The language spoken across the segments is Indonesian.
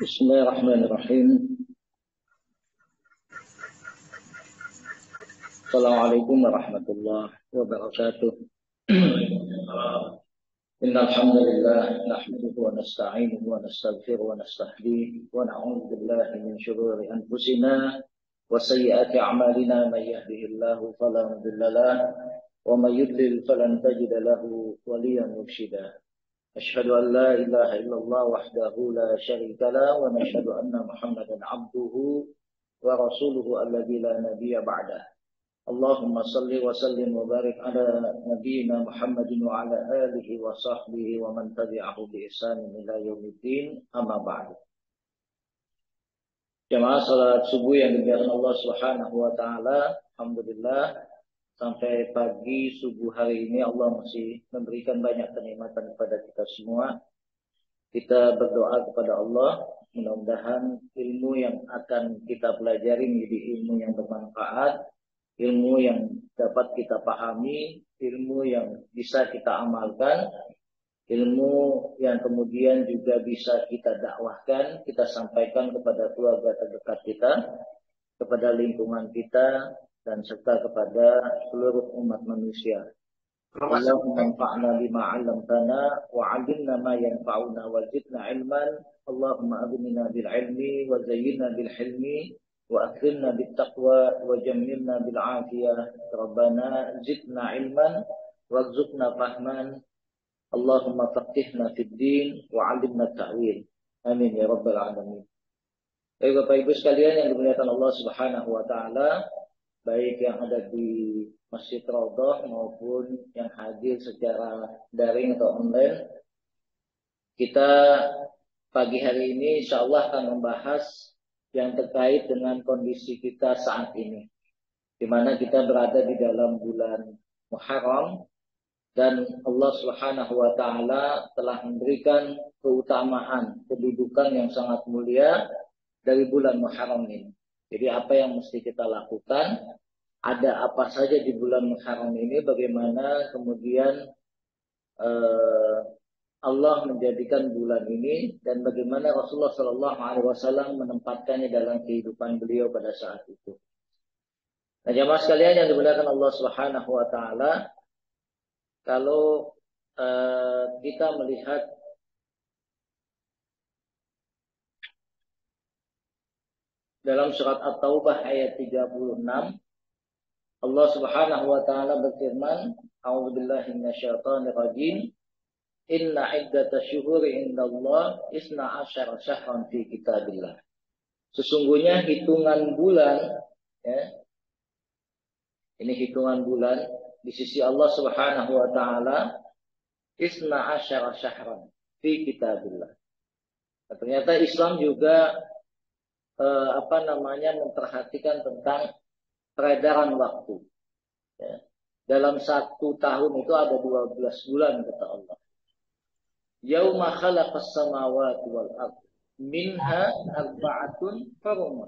Bismillahirrahmanirrahim. Assalamualaikum warahmatullahi wabarakatuh. Innal hamdalillah nahmaduhu wa nasta'inuhu wa nastaghfiruhu wa nastahdihi wa na'udzu billahi min shururi anfusina wa sayyiati a'malina may yahdihillahu fala mudilla lahu wa may yudlil falan tajida lahu waliyyan mursyida. Asyhadu an la ilaha illallah wahdahu la syarika lahu wa nashhadu anna Muhammadan 'abduhu wa rasuluhu alladzi la nabiyya ba'dah. Allahumma salli wa sallim wa barik ala nabiyyina Muhammadin wa ala alihi wa sahbihi wa man tabi'ahu bi ihsanin ila yaumiddin, amma ba'du. Jamaah salat subuh yang dimuliakan Allah Subhanahu wa taala, alhamdulillah sampai pagi subuh hari ini Allah masih memberikan banyak kenikmatan kepada kita semua. Kita berdoa kepada Allah, mudah-mudahan ilmu yang akan kita pelajari menjadi ilmu yang bermanfaat, ilmu yang dapat kita pahami, ilmu yang bisa kita amalkan, ilmu yang kemudian juga bisa kita dakwahkan, kita sampaikan kepada keluarga terdekat kita, kepada lingkungan kita, dan serta kepada seluruh umat manusia. Allahumma anfa'na bima 'allamtana wa 'allimna ma yanfa'una wa zidna 'ilman. Allahumma aghnina bil 'ilmi wa zayyinna bil hilmi wa akrimna bit taqwa wa jammilna bil 'afiyah. Rabbana zidna 'ilman warzuqna fahman. Allahumma faqihna fid din wa 'allimna ta'wil. Amin ya rabbal alamin. Baik Bapak Ibu sekalian yang dimuliakan Allah Subhanahu wa taala, baik yang ada di Masjid Raudhah maupun yang hadir secara daring atau online, kita pagi hari ini insya Allah akan membahas yang terkait dengan kondisi kita saat ini, di mana kita berada di dalam bulan Muharram dan Allah Subhanahu wa taala telah memberikan keutamaan, kedudukan yang sangat mulia dari bulan Muharram ini. Jadi apa yang mesti kita lakukan, ada apa saja di bulan Muharram ini, bagaimana kemudian Allah menjadikan bulan ini, dan bagaimana Rasulullah SAW menempatkannya dalam kehidupan beliau pada saat itu. Nah, jamaah sekalian yang dimuliakan Allah Subhanahu wa taala, kalau kita melihat dalam surat At-Taubah ayat 36, Allah Subhanahu wa taala berfirman, A'udzubillahi minasyaitonir rajim. Inna 'iddatash syuhuri 'indallah 12 syahran fi kitabillah. Sesungguhnya hitungan bulan, ya, ini hitungan bulan di sisi Allah Subhanahu wa taala 12 syahran fi kitabillah. Nah, ternyata Islam juga memperhatikan tentang peredaran waktu. Ya. Dalam satu tahun itu ada 12 bulan kata Allah. Yauma khalaqas samawati wal ardh minha arba'atun hurum.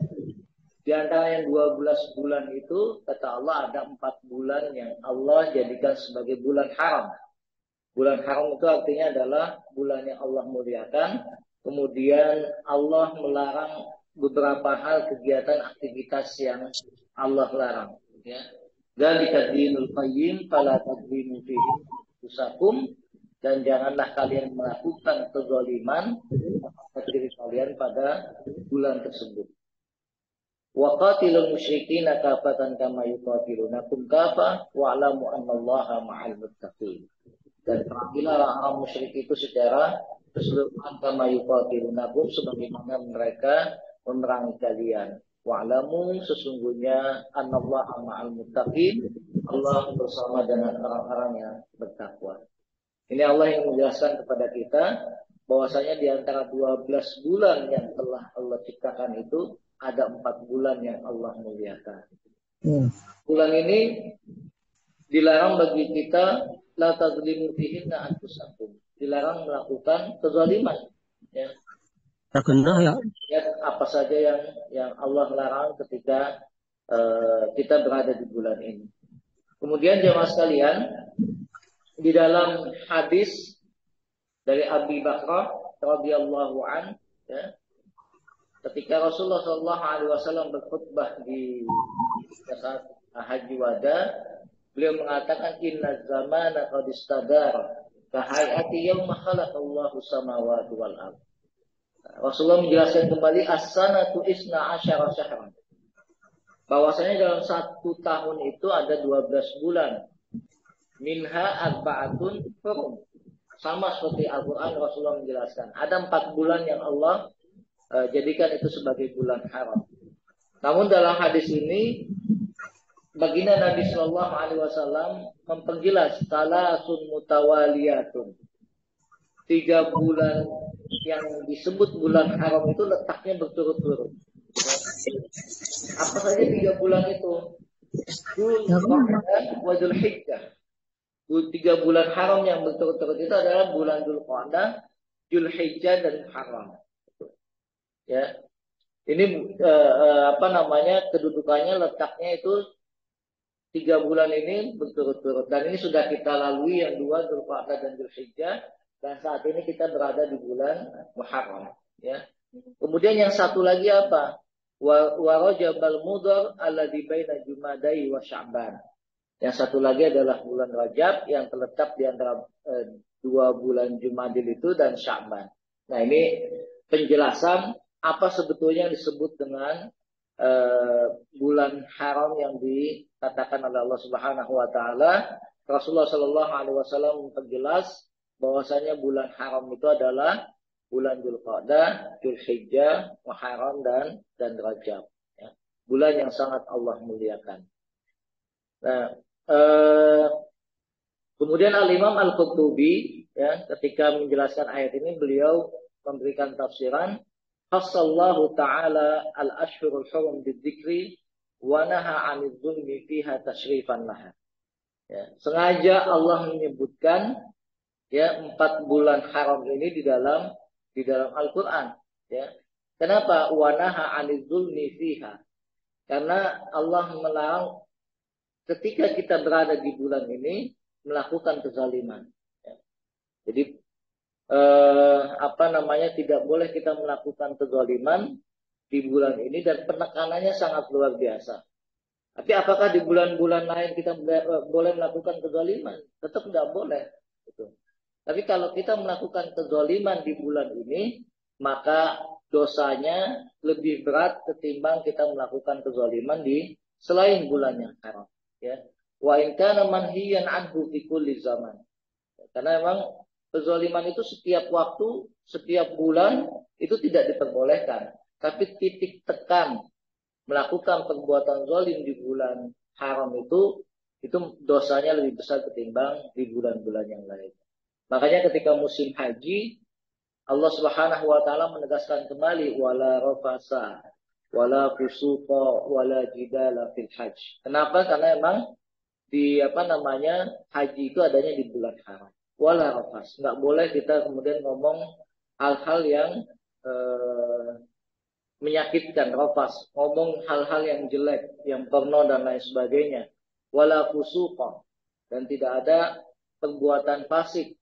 Di antara yang 12 bulan itu kata Allah ada 4 bulan yang Allah jadikan sebagai bulan haram. Bulan haram itu artinya adalah bulan yang Allah muliakan. Kemudian Allah melarang beberapa hal, kegiatan, aktivitas yang Allah larang. Ya. Dzalika dinul qayyim fala tadlimu fihi anfusakum, dan janganlah kalian melakukan kezaliman pada diri kalian pada bulan tersebut. Wa qatilul musyrikina kafatan kama yuqatilunakum kafah wa'lamu annallaha ma'al muttaqin. Dan perangilah orang musyrik itu secara keseluruhan kama yuqatilunakum, sebagaimana mereka memerangi kalian. Wa'lamu, sesungguhnya annallaha ma'al muttaqin, Allah bersama dengan orang-orang yang bertakwa. Ini Allah yang menjelaskan kepada kita bahwasanya di antara 12 bulan yang telah Allah ciptakan itu ada 4 bulan yang Allah muliakan. Bulan ini dilarang bagi kita la tadzlimu fihinna anfusakum, dilarang melakukan kezaliman. Ya. Ya, apa saja yang Allah larang ketika kita berada di bulan ini. Kemudian jemaah sekalian, di dalam hadis dari Abi Bakrah radhiyallahu an, ya, ketika Rasulullah Shallallahu Alaihi Wasallam berkhutbah di saat Haji Wada, beliau mengatakan inna zamana qad istadara kahayati yauma khalaqallahu samawati wal ardh. Rasulullah menjelaskan kembali as-sanatu isna asyara syahran. Bahwasanya dalam 1 tahun itu ada 12 bulan. Minha arba'atun hurum. Sama seperti Al-Quran, Rasulullah menjelaskan. Ada 4 bulan yang Allah jadikan itu sebagai bulan haram. Namun dalam hadis ini, baginda Nabi Shallallahu Alaihi Wasallam memperjelas salasun mutawaliyatun. 3 bulan yang disebut bulan haram itu letaknya berturut-turut. Apa saja 3 bulan itu? Dzulqa'dah wa Dzulhijjah. 3 bulan haram yang berturut-turut itu adalah bulan Dzulqa'dah, Dzulhijjah dan Muharram. Ya, ini kedudukannya letaknya itu 3 bulan ini berturut-turut, dan ini sudah kita lalui yang 2 Dzulqa'dah dan Dzulhijjah, dan saat ini kita berada di bulan Muharram. Ya, kemudian yang satu lagi apa? Wa Rajabal Mudhar alladzi baina Jumadai wa Sya'ban. Yang satu lagi adalah bulan Rajab yang terletak di antara 2 bulan Jumadil itu dan Sya'ban. Nah, ini penjelasan apa sebetulnya yang disebut dengan bulan haram yang dikatakan oleh Allah Subhanahu wa taala. Rasulullah Shallallahu Alaihi Wasallam memperjelas bahwasanya bulan haram itu adalah bulan Dzulqa'dah, Dzulhijjah, Muharram dan Rajab. Ya. Bulan yang sangat Allah muliakan. Nah, kemudian Al-Imam Al-Qurtubi, ya, ketika menjelaskan ayat ini beliau memberikan tafsiran, Khassallahu ta'ala al-ashhurul hurum bidzikri wa naha 'anidz zulmi fiha tasyrifan laha. Ya, sengaja Allah menyebutkan ya 4 bulan haram ini di dalam Al-Qur'an, ya. Kenapa? Wa naha 'anidz zulmi fiha. Karena Allah melarang ketika kita berada di bulan ini melakukan kezaliman. Ya. Jadi tidak boleh kita melakukan kezaliman di bulan ini, dan penekanannya sangat luar biasa. Tapi apakah di bulan-bulan lain kita boleh melakukan kezaliman? Tetap tidak boleh. Gitu. Tapi kalau kita melakukan kezaliman di bulan ini, maka dosanya lebih berat ketimbang kita melakukan kezaliman di selain bulan yang haram. Ya. Wa in kana manhiyan anhu fi kulli zaman. Karena memang kezaliman itu setiap waktu, setiap bulan itu tidak diperbolehkan. Tapi titik tekan melakukan perbuatan zalim di bulan haram itu dosanya lebih besar ketimbang di bulan-bulan yang lain. Makanya ketika musim haji, Allah Subhanahu wa taala menegaskan kembali wala rafasa wala fusuqa wala jidala fil hajj. Kenapa? Karena memang haji itu adanya di bulan haram. Wala rafas, nggak boleh kita kemudian ngomong hal-hal yang menyakitkan, rafas, ngomong hal-hal yang jelek, yang porno dan lain sebagainya. Wala fusuqa, dan tidak ada perbuatan fasik,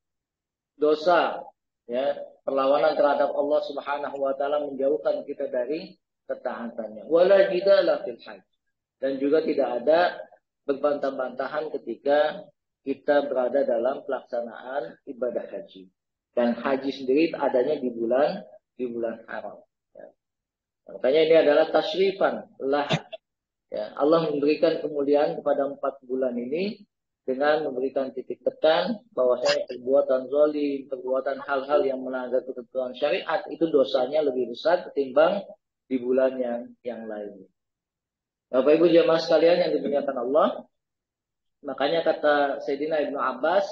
dosa, ya, perlawanan terhadap Allah Subhanahu wa taala, menjauhkan kita dari ketaatannya. Wala jidala fil hajj, dan juga tidak ada berbantah-bantahan ketika kita berada dalam pelaksanaan ibadah haji. Dan haji sendiri adanya di bulan haram. Ya. Makanya ini adalah tasyrifan lah. Ya. Allah memberikan kemuliaan kepada 4 bulan ini dengan memberikan titik tekan bahwasanya perbuatan zalim, perbuatan hal-hal yang melanggar ketentuan syariat itu dosanya lebih besar ketimbang di bulan yang lain. Bapak Ibu jamaah sekalian yang dimuliakan Allah, makanya kata Sayyidina Ibnu Abbas,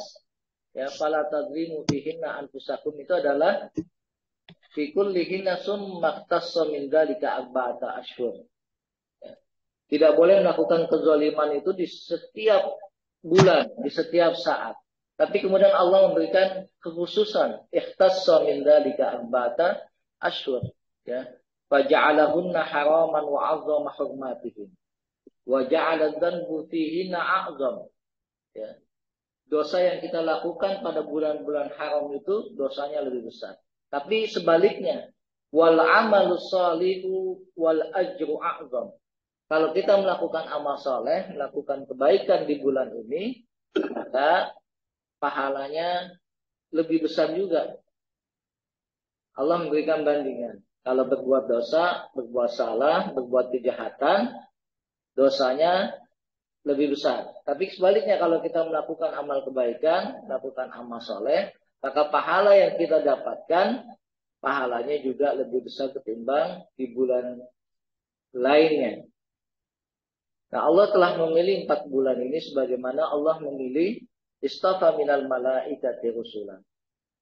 ya, fala tadrimu fihinna anfusakum, itu adalah fi kullihinna summa ihtassa min dzalika arba'ata ashhur. Ya. Tidak boleh melakukan kezaliman itu di setiap bulan, di setiap saat. Tapi kemudian Allah memberikan kekhususan, ikhtassa min dzalika arba'ata ashhur, ya. Faja'alahunna haraman wa 'azzama hurmatihim. Wa ja'ala dzanbu fihinna a'zam. Ya. dosa yang kita lakukan pada bulan-bulan haram itu dosanya lebih besar. Tapi sebaliknya, wal amalu shalihu wal ajru a'zam. Kalau kita melakukan amal soleh, melakukan kebaikan di bulan ini, maka pahalanya lebih besar juga. Allah memberikan bandingan. Kalau berbuat dosa, berbuat salah, berbuat kejahatan, dosanya lebih besar. Tapi sebaliknya kalau kita melakukan amal kebaikan, melakukan amal soleh, maka pahala yang kita dapatkan, pahalanya juga lebih besar ketimbang di bulan lainnya. Nah, Allah telah memilih 4 bulan ini sebagaimana Allah memilih istafa minal malaikati rusulan.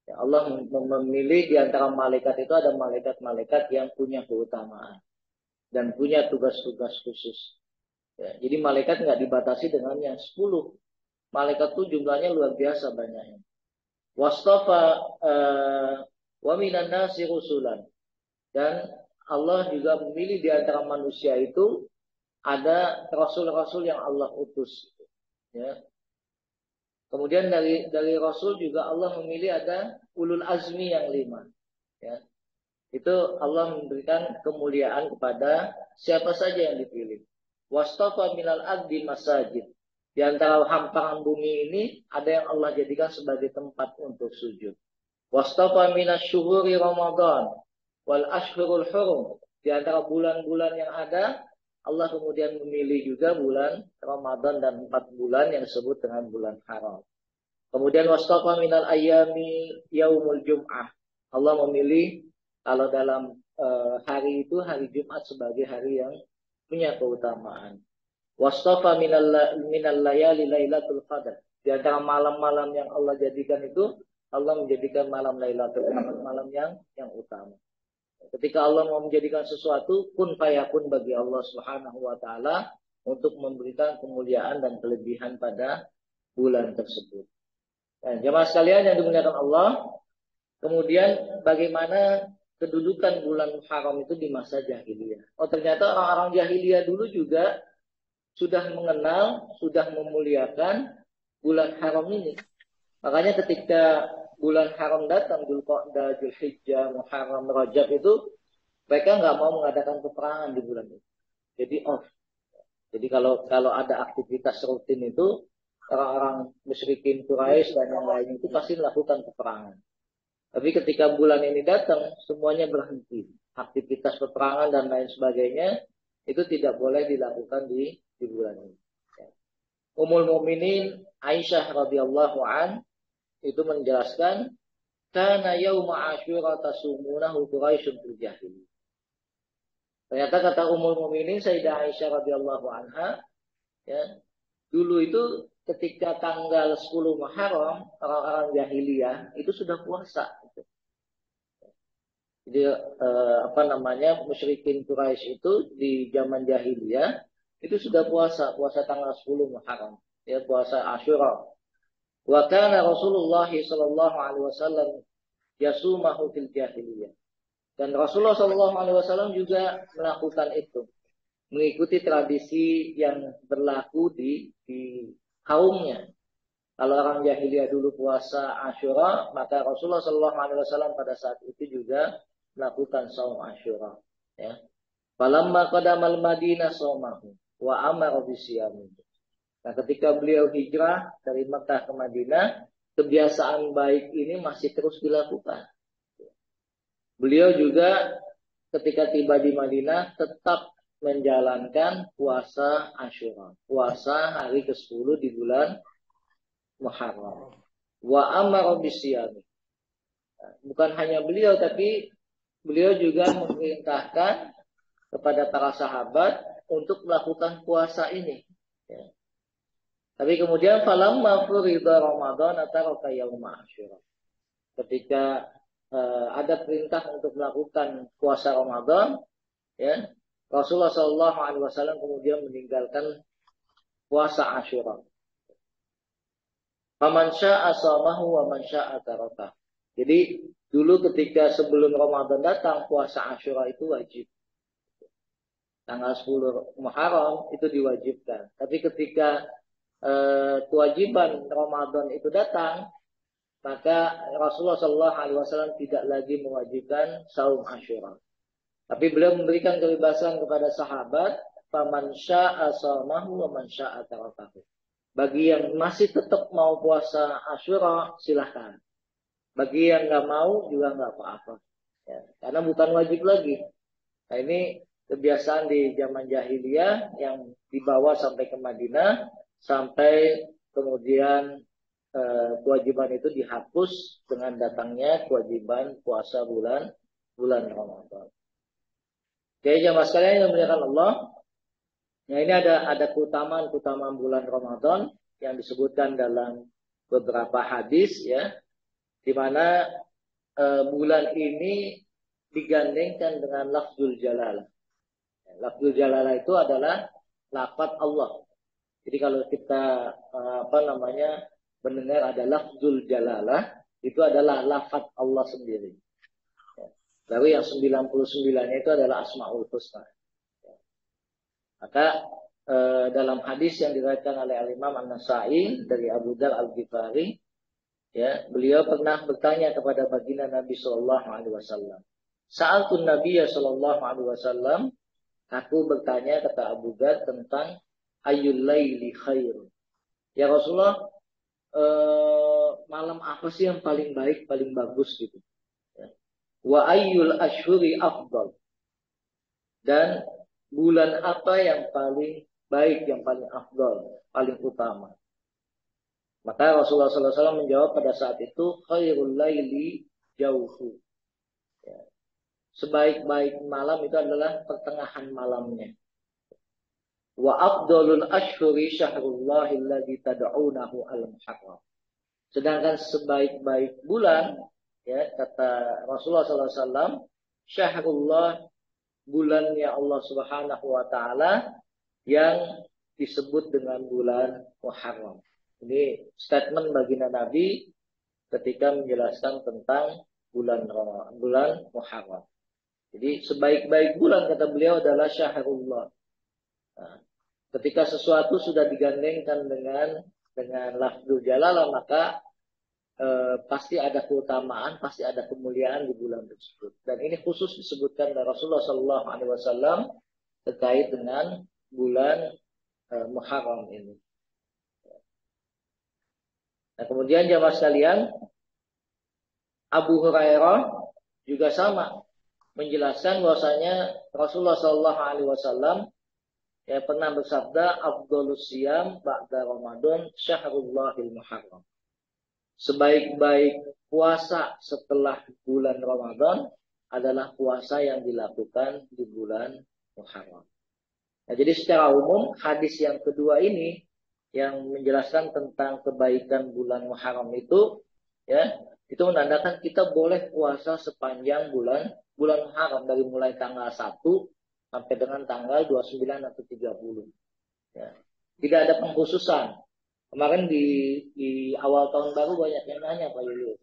Ya, Allah memilih di antara malaikat itu ada malaikat-malaikat yang punya keutamaan dan punya tugas-tugas khusus. Ya, jadi malaikat nggak dibatasi dengan yang 10. Malaikat itu jumlahnya luar biasa banyaknya. Wastafa wa minan nasi rusulan. Dan Allah juga memilih di antara manusia itu ada rasul-rasul yang Allah utus. Ya. Kemudian dari rasul juga Allah memilih ada ulul azmi yang 5. Ya. Itu Allah memberikan kemuliaan kepada siapa saja yang dipilih. Wastafa minal ardi masajid. Di antara hamparan bumi ini ada yang Allah jadikan sebagai tempat untuk sujud. Wastafa minas syuhuri Ramadan wal ashhurul hurum. Di antara bulan-bulan yang ada, Allah kemudian memilih juga bulan Ramadan dan 4 bulan yang disebut dengan bulan haram. Kemudian wastafa minal ayyami yaumul jum'ah. Allah memilih kalau dalam hari itu hari Jumat sebagai hari yang punya keutamaan. Wastafa minal layali lailatul qadar. Di antara malam-malam yang Allah jadikan itu, Allah menjadikan malam Lailatul Qadar malam yang utama. Ketika Allah mau menjadikan sesuatu, kun fayakun bagi Allah Subhanahu wa taala untuk memberikan kemuliaan dan kelebihan pada bulan tersebut. Dan jemaah sekalian yang dimuliakan Allah, kemudian bagaimana kedudukan bulan Haram itu di masa jahiliyah? Oh, ternyata orang-orang jahiliyah dulu juga sudah mengenal, sudah memuliakan bulan Haram ini. Makanya ketika bulan haram datang, Dzulqa'dah, Dzulhijjah, Muharram, Rajab itu, mereka nggak mau mengadakan peperangan di bulan itu. Jadi off. Jadi kalau ada aktivitas rutin itu, orang-orang musyrikin Quraisy dan yang lain itu pasti melakukan peperangan. Tapi ketika bulan ini datang, semuanya berhenti. Aktivitas peperangan dan lain sebagainya itu tidak boleh dilakukan di bulan ini. Ummul Mukminin Aisyah radhiyallahu an itu menjelaskan kana yauma asyura tasumunahu quraisyun fil jahiliyah. Ternyata kata Ummul Mukminin Sayyidah Aisyah radhiyallahu anha, ya, dulu itu ketika tanggal 10 Muharram orang-orang jahiliyah itu sudah puasa. Jadi musyrikin Quraisy itu di zaman jahiliyah itu sudah puasa tanggal 10 Muharram, ya, puasa Asyura. Wa kana Rasulullah sallallahu alaihi wasallam yasumahu fil jahiliyah. Dan Rasulullah sallallahu alaihi wasallam juga melakukan itu, mengikuti tradisi yang berlaku di kaumnya. Kalau orang jahiliyah dulu puasa Asyura, maka Rasulullah sallallahu alaihi wasallam pada saat itu juga melakukan saum Asyura, ya. Falamma qadamal Madinah saumahu wa amara bisiyamihi. Nah, ketika beliau hijrah dari Mekah ke Madinah, kebiasaan baik ini masih terus dilakukan. Beliau juga ketika tiba di Madinah tetap menjalankan puasa Asyura, puasa hari ke-10 di bulan Muharram. Wa amara bisyami. Bukan hanya beliau, tapi beliau juga memerintahkan kepada para sahabat untuk melakukan puasa ini. Ya. Tapi kemudian falamma furida Ramadan taraka yauma Asyura. Ketika ada perintah untuk melakukan puasa Ramadan, ya, Rasulullah sallallahu alaihi wasallam kemudian meninggalkan puasa Asyura. Faman syaa'a shamahu wa man syaa'a taraka. Jadi dulu ketika sebelum Ramadan datang puasa Asyura itu wajib. Tanggal 10 Muharram itu diwajibkan. Tapi ketika kewajiban Ramadan itu datang, maka Rasulullah Shallallahu Alaihi Wasallam tidak lagi mewajibkan saum Asyura. Tapi beliau memberikan kebebasan kepada sahabat, faman syaa shamahu wa man syaa tarakahu. Bagi yang masih tetap mau puasa Asyura, silahkan. Bagi yang nggak mau juga nggak apa-apa. Ya, karena bukan wajib lagi. Nah, ini kebiasaan di zaman jahiliyah yang dibawa sampai ke Madinah, sampai kemudian kewajiban itu dihapus dengan datangnya kewajiban puasa bulan Ramadan. Jadi jamaah sekalian yang dimuliakan Allah, ya ini ada keutamaan bulan Ramadan yang disebutkan dalam beberapa hadis, ya, di mana bulan ini digandengkan dengan lafzul jalalah. Lafzul jalalah itu adalah lafaz Allah. Jadi kalau kita mendengar ada lafzul jalalah, itu adalah lafaz Allah sendiri. Lalu yang 99-nya itu adalah Asmaul Husna. Maka dalam hadis yang diriwayatkan oleh Imam An-Nasa'i dari Abu Dzar Al-Ghifari, ya, beliau pernah bertanya kepada baginda Nabi Shallallahu Alaihi Wasallam. Sa'altun Nabiya Shallallahu Alaihi Wasallam, aku bertanya kata Abu Dzar tentang ayyul laili khair. Ya Rasulullah, malam apa sih yang paling baik, paling bagus gitu? Ya. Wa ayyul ashhuri afdal. Dan bulan apa yang paling baik, yang paling afdal, paling utama? Maka Rasulullah SAW menjawab pada saat itu, khairul laili jauhu. Ya. Sebaik-baik malam itu adalah pertengahan malamnya. Wa afdalul ashhuri syahrullahi alladzi tad'unahu al-muharram. Sedangkan sebaik-baik bulan, ya, kata Rasulullah SAW, syahrullah, bulannya Allah Subhanahu wa taala yang disebut dengan bulan Muharram. Ini statement baginda Nabi ketika menjelaskan tentang bulan Muharram. Jadi sebaik-baik bulan kata beliau adalah syahrullah. Nah, ketika sesuatu sudah digandengkan dengan lafzul jalalah, maka pasti ada keutamaan, pasti ada kemuliaan di bulan tersebut. Dan ini khusus disebutkan oleh Rasulullah Sallallahu Alaihi Wasallam terkait dengan bulan Muharram ini. Nah, kemudian jamaah sekalian, Abu Hurairah juga sama menjelaskan bahwasanya Rasulullah Sallallahu Alaihi Wasallam ya pernah bersabda, afdhalus siyam ba'da Ramadan syahrullahil muharram. Sebaik-baik puasa setelah bulan Ramadan adalah puasa yang dilakukan di bulan Muharram. Nah, jadi secara umum hadis yang kedua ini yang menjelaskan tentang kebaikan bulan Muharram itu, ya, itu menandakan kita boleh puasa sepanjang bulan Muharram dari mulai tanggal 1 sampai dengan tanggal 29 atau 30. Ya. Tidak ada pengkhususan. Kemarin di awal tahun baru banyak yang nanya, Pak Yulius,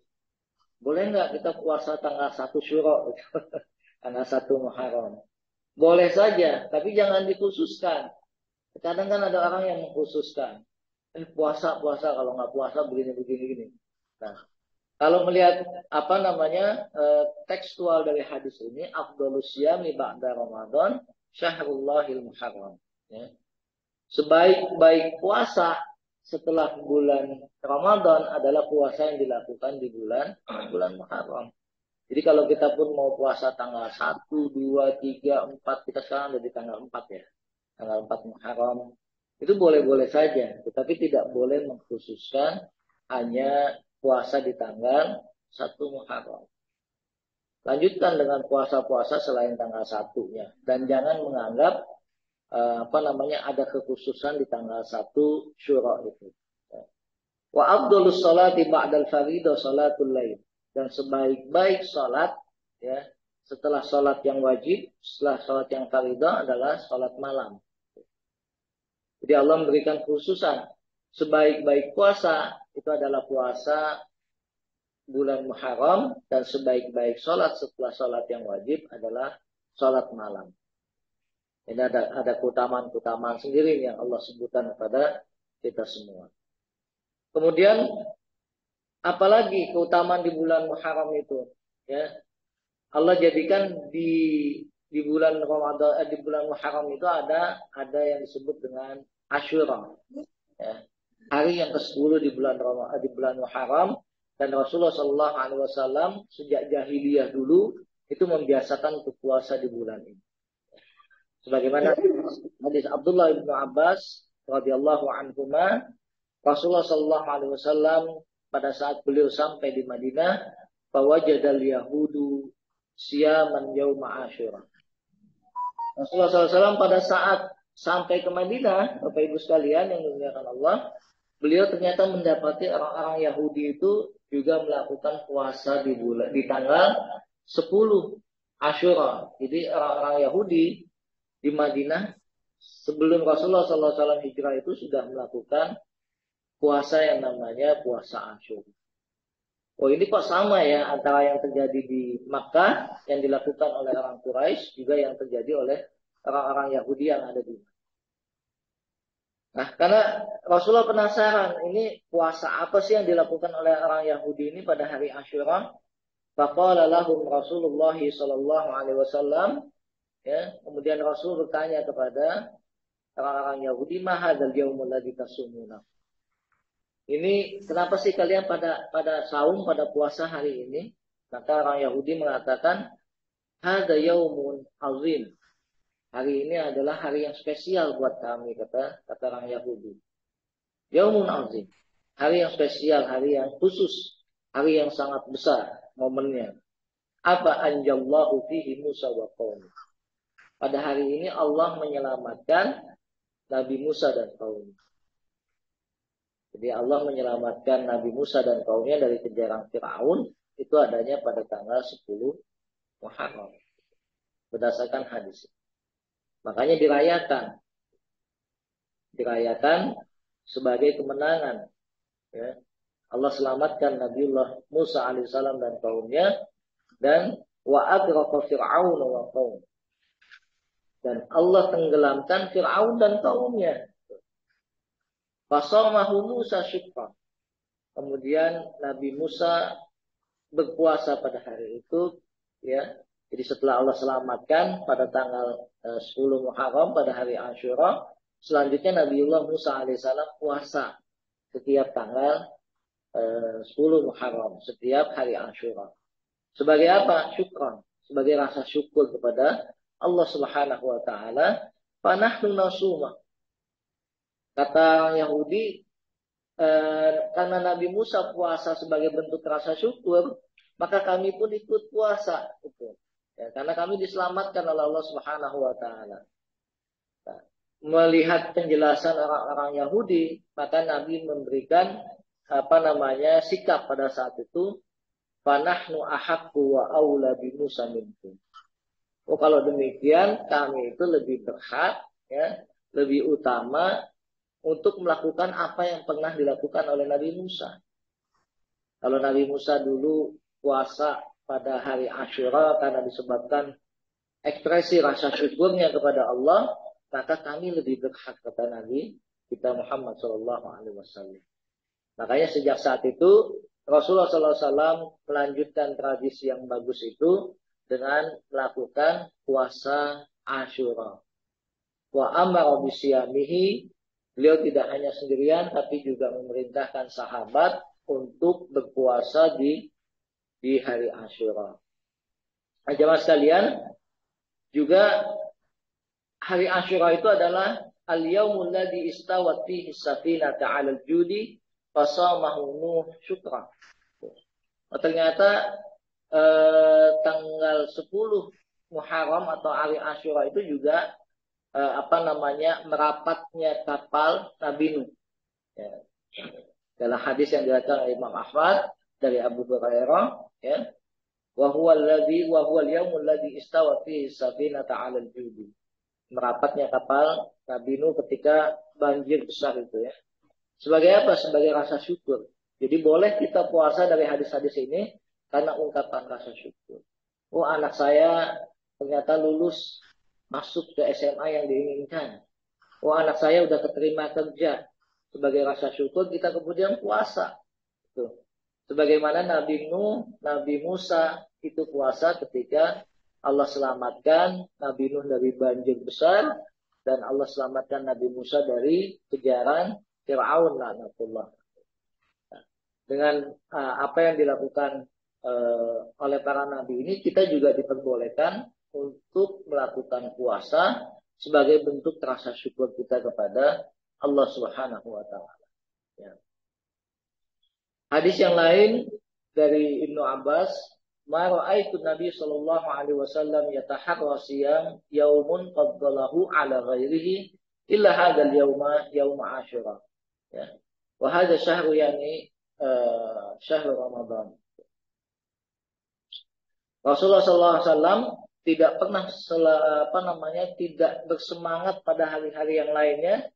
boleh nggak kita puasa tanggal 1 Syuro, tanggal 1 Muharram? Boleh saja, tapi jangan dikhususkan. Kadang kan ada orang yang mengkhususkan. Puasa, kalau nggak puasa begini. Nah, kalau melihat tekstual dari hadis ini, afdhalus syiyami ba'da Ramadan syahrullahil muharram. Ya. Sebaik-baik puasa setelah bulan Ramadan adalah puasa yang dilakukan di bulan Muharram. Jadi kalau kita pun mau puasa tanggal 1, 2, 3, 4, kita sekarang ada di tanggal 4 ya. Tanggal 4 Muharram. Itu boleh-boleh saja, tetapi tidak boleh mengkhususkan hanya puasa di tanggal 1 Muharram. Lanjutkan dengan puasa-puasa selain tanggal 1-nya. Dan jangan menganggap ada kekhususan di tanggal 1 Syura itu. Wa afdhalus sholati ba'dal fardhi sholatul lail. Dan sebaik-baik salat, ya, setelah salat yang wajib, setelah salat yang fardhu adalah salat malam. Jadi Allah memberikan khususan. Sebaik-baik puasa itu adalah puasa bulan Muharram, dan sebaik-baik salat setelah salat yang wajib adalah salat malam. Ini ada keutamaan-keutamaan sendiri yang Allah sebutkan kepada kita semua. Kemudian apalagi keutamaan di bulan Muharram itu, ya. Allah jadikan di bulan Ramadan, di bulan Muharram itu ada yang disebut dengan Asyura, ya. Hari yang ke-10 di bulan Muharram, dan Rasulullah Shallallahu Alaihi Wasallam sejak jahiliyah dulu itu membiasakan berpuasa di bulan ini. Sebagaimana hadis Abdullah bin Abbas radhiyallahu anhuma, Rasulullah Shallallahu Alaihi Wasallam pada saat beliau sampai di Madinah, fawajadal yahudu siyaman yauma Asyura. Rasulullah SAW pada saat sampai ke Madinah, Bapak Ibu sekalian yang dimuliakan Allah, beliau ternyata mendapati orang-orang Yahudi itu juga melakukan puasa di tanggal 10 Asyura. Jadi orang-orang Yahudi di Madinah sebelum Rasulullah SAW hijrah itu sudah melakukan puasa yang namanya puasa Asyura. Oh, ini kok sama ya antara yang terjadi di Makkah yang dilakukan oleh orang Quraisy juga yang terjadi oleh orang-orang Yahudi yang ada di Makkah. Nah, karena Rasulullah penasaran, ini puasa apa sih yang dilakukan oleh orang Yahudi ini pada hari Asyura? Faqala lahum Rasulullah sallallahu alaihi wasallam, ya, kemudian Rasul bertanya kepada orang-orang Yahudi, "Ma hadzal yaumul ladzi tasumuna?" Ini kenapa sih kalian pada saum, pada puasa hari ini? Maka orang Yahudi mengatakan, "Hadza yaumun azim." Hari ini adalah hari yang spesial buat kami, kata orang Yahudi. Yaumun azim. Hari yang spesial, hari yang khusus, hari yang sangat besar momennya. Apa anjallahu fihi Musa wa qaum. Pada hari ini Allah menyelamatkan Nabi Musa dan kaumnya. Jadi Allah menyelamatkan Nabi Musa dan kaumnya dari kejaran Fir'aun itu adanya pada tanggal 10 Muharram. Berdasarkan hadis. Makanya dirayakan sebagai kemenangan. Ya. Allah selamatkan Nabiullah Musa alaihissalam dan kaumnya, dan wa aghraqa Fir'aun wa qaum. Dan Allah tenggelamkan Fir'aun dan kaumnya. Fasamahu Musa syukran. Kemudian Nabi Musa berpuasa pada hari itu, ya. Jadi setelah Allah selamatkan pada tanggal 10 Muharram pada hari Asyura, selanjutnya Nabiullah Musa alaihissalam puasa setiap tanggal 10 Muharram, setiap hari Asyura. Sebagai apa? Syukran, sebagai rasa syukur kepada Allah Subhanahu wa taala. Fanahnu nasuma. Kata Yahudi, karena Nabi Musa puasa sebagai bentuk rasa syukur, maka kami pun ikut puasa. Gitu. Ya, karena kami diselamatkan oleh Allah Subhanahu wa taala. Nah, melihat penjelasan orang-orang Yahudi, maka Nabi memberikan sikap pada saat itu, fanahnu ahaqqu wa aula bi Musa minkum. Oh, kalau demikian kami itu lebih berhak, ya, lebih utama untuk melakukan apa yang pernah dilakukan oleh Nabi Musa. Kalau Nabi Musa dulu puasa pada hari Asyura karena disebabkan ekspresi rasa syukurnya kepada Allah, maka kami lebih berhak, kata Nabi kita Muhammad SAW. Makanya sejak saat itu Rasulullah SAW melanjutkan tradisi yang bagus itu dengan melakukan puasa Asyura. Wa amara bisiyamihi. Beliau tidak hanya sendirian, tapi juga memerintahkan sahabat untuk berpuasa di hari Asyura. Nah, jemaah sekalian, juga hari Asyura itu adalah al-yaumul ladzi istawat fihi as-safinatu 'alal judi fasamahu Nuh syukran. Nah, ternyata tanggal 10 Muharram atau hari Asyura itu juga merapatnya kapal Nabi Nuh. Ya. Dalam hadis yang diriwayatkan oleh Imam Ahmad dari Abu Hurairah, ya, wa huwa al-yaumul ladzi istawa fihi safinatu 'alal judi. Merapatnya kapal Nabi Nuh ketika banjir besar itu, ya. Sebagai apa? Sebagai rasa syukur. Jadi boleh kita puasa dari hadis-hadis ini karena ungkapan rasa syukur. Oh, anak saya ternyata lulus masuk ke SMA yang diinginkan. Oh, anak saya udah keterima kerja. Sebagai rasa syukur kita kemudian puasa. Tuh. Sebagaimana Nabi Nuh, Nabi Musa itu puasa ketika Allah selamatkan Nabi Nuh dari banjir besar dan Allah selamatkan Nabi Musa dari kejaran Fir'aun laknatullah. Dengan apa yang dilakukan oleh para nabi ini, kita juga diperbolehkan untuk melakukan puasa sebagai bentuk rasa syukur kita kepada Allah Subhanahu wa taala. Ya. Hadis yang lain dari Ibnu Abbas, "Ma ra'aitu Nabi sallallahu alaihi wasallam yataharra siyam yaumun qaddalahu ala ghairihi illa hadzal yauma yaum Asyura." Ya. Wa hadza syahru yani syahrul Ramadan. Rasulullah SAW tidak pernah tidak bersemangat pada hari-hari yang lainnya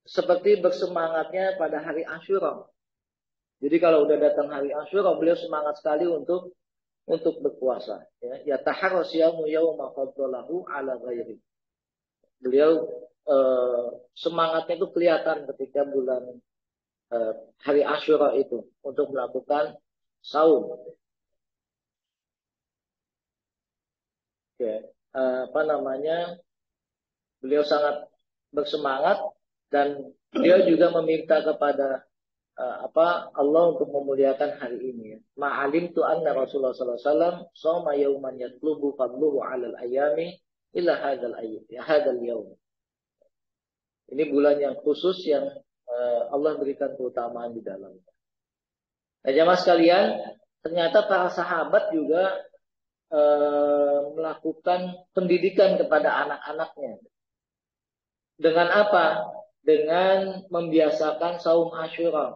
seperti bersemangatnya pada hari Asyura. Jadi kalau udah datang hari Asyura, beliau semangat sekali untuk berpuasa. Ya taharra siyamu yauma faddalahu ala ghairi. Beliau semangatnya itu kelihatan ketika bulan hari Asyura itu untuk melakukan saum. Ya, beliau sangat bersemangat dan beliau juga meminta kepada Allah untuk memuliakan hari ini. Ma'alim tu anna Rasulullah sallallahu alaihi wasallam shoma yauman yatlubu fadluhu 'alal ayami illa hadzal yaum. Ini bulan yang khusus yang Allah berikan keutamaan di dalamnya. Nah, jamaah sekalian, ternyata para sahabat juga melakukan pendidikan kepada anak-anaknya. Dengan apa? Dengan membiasakan saum Asyura.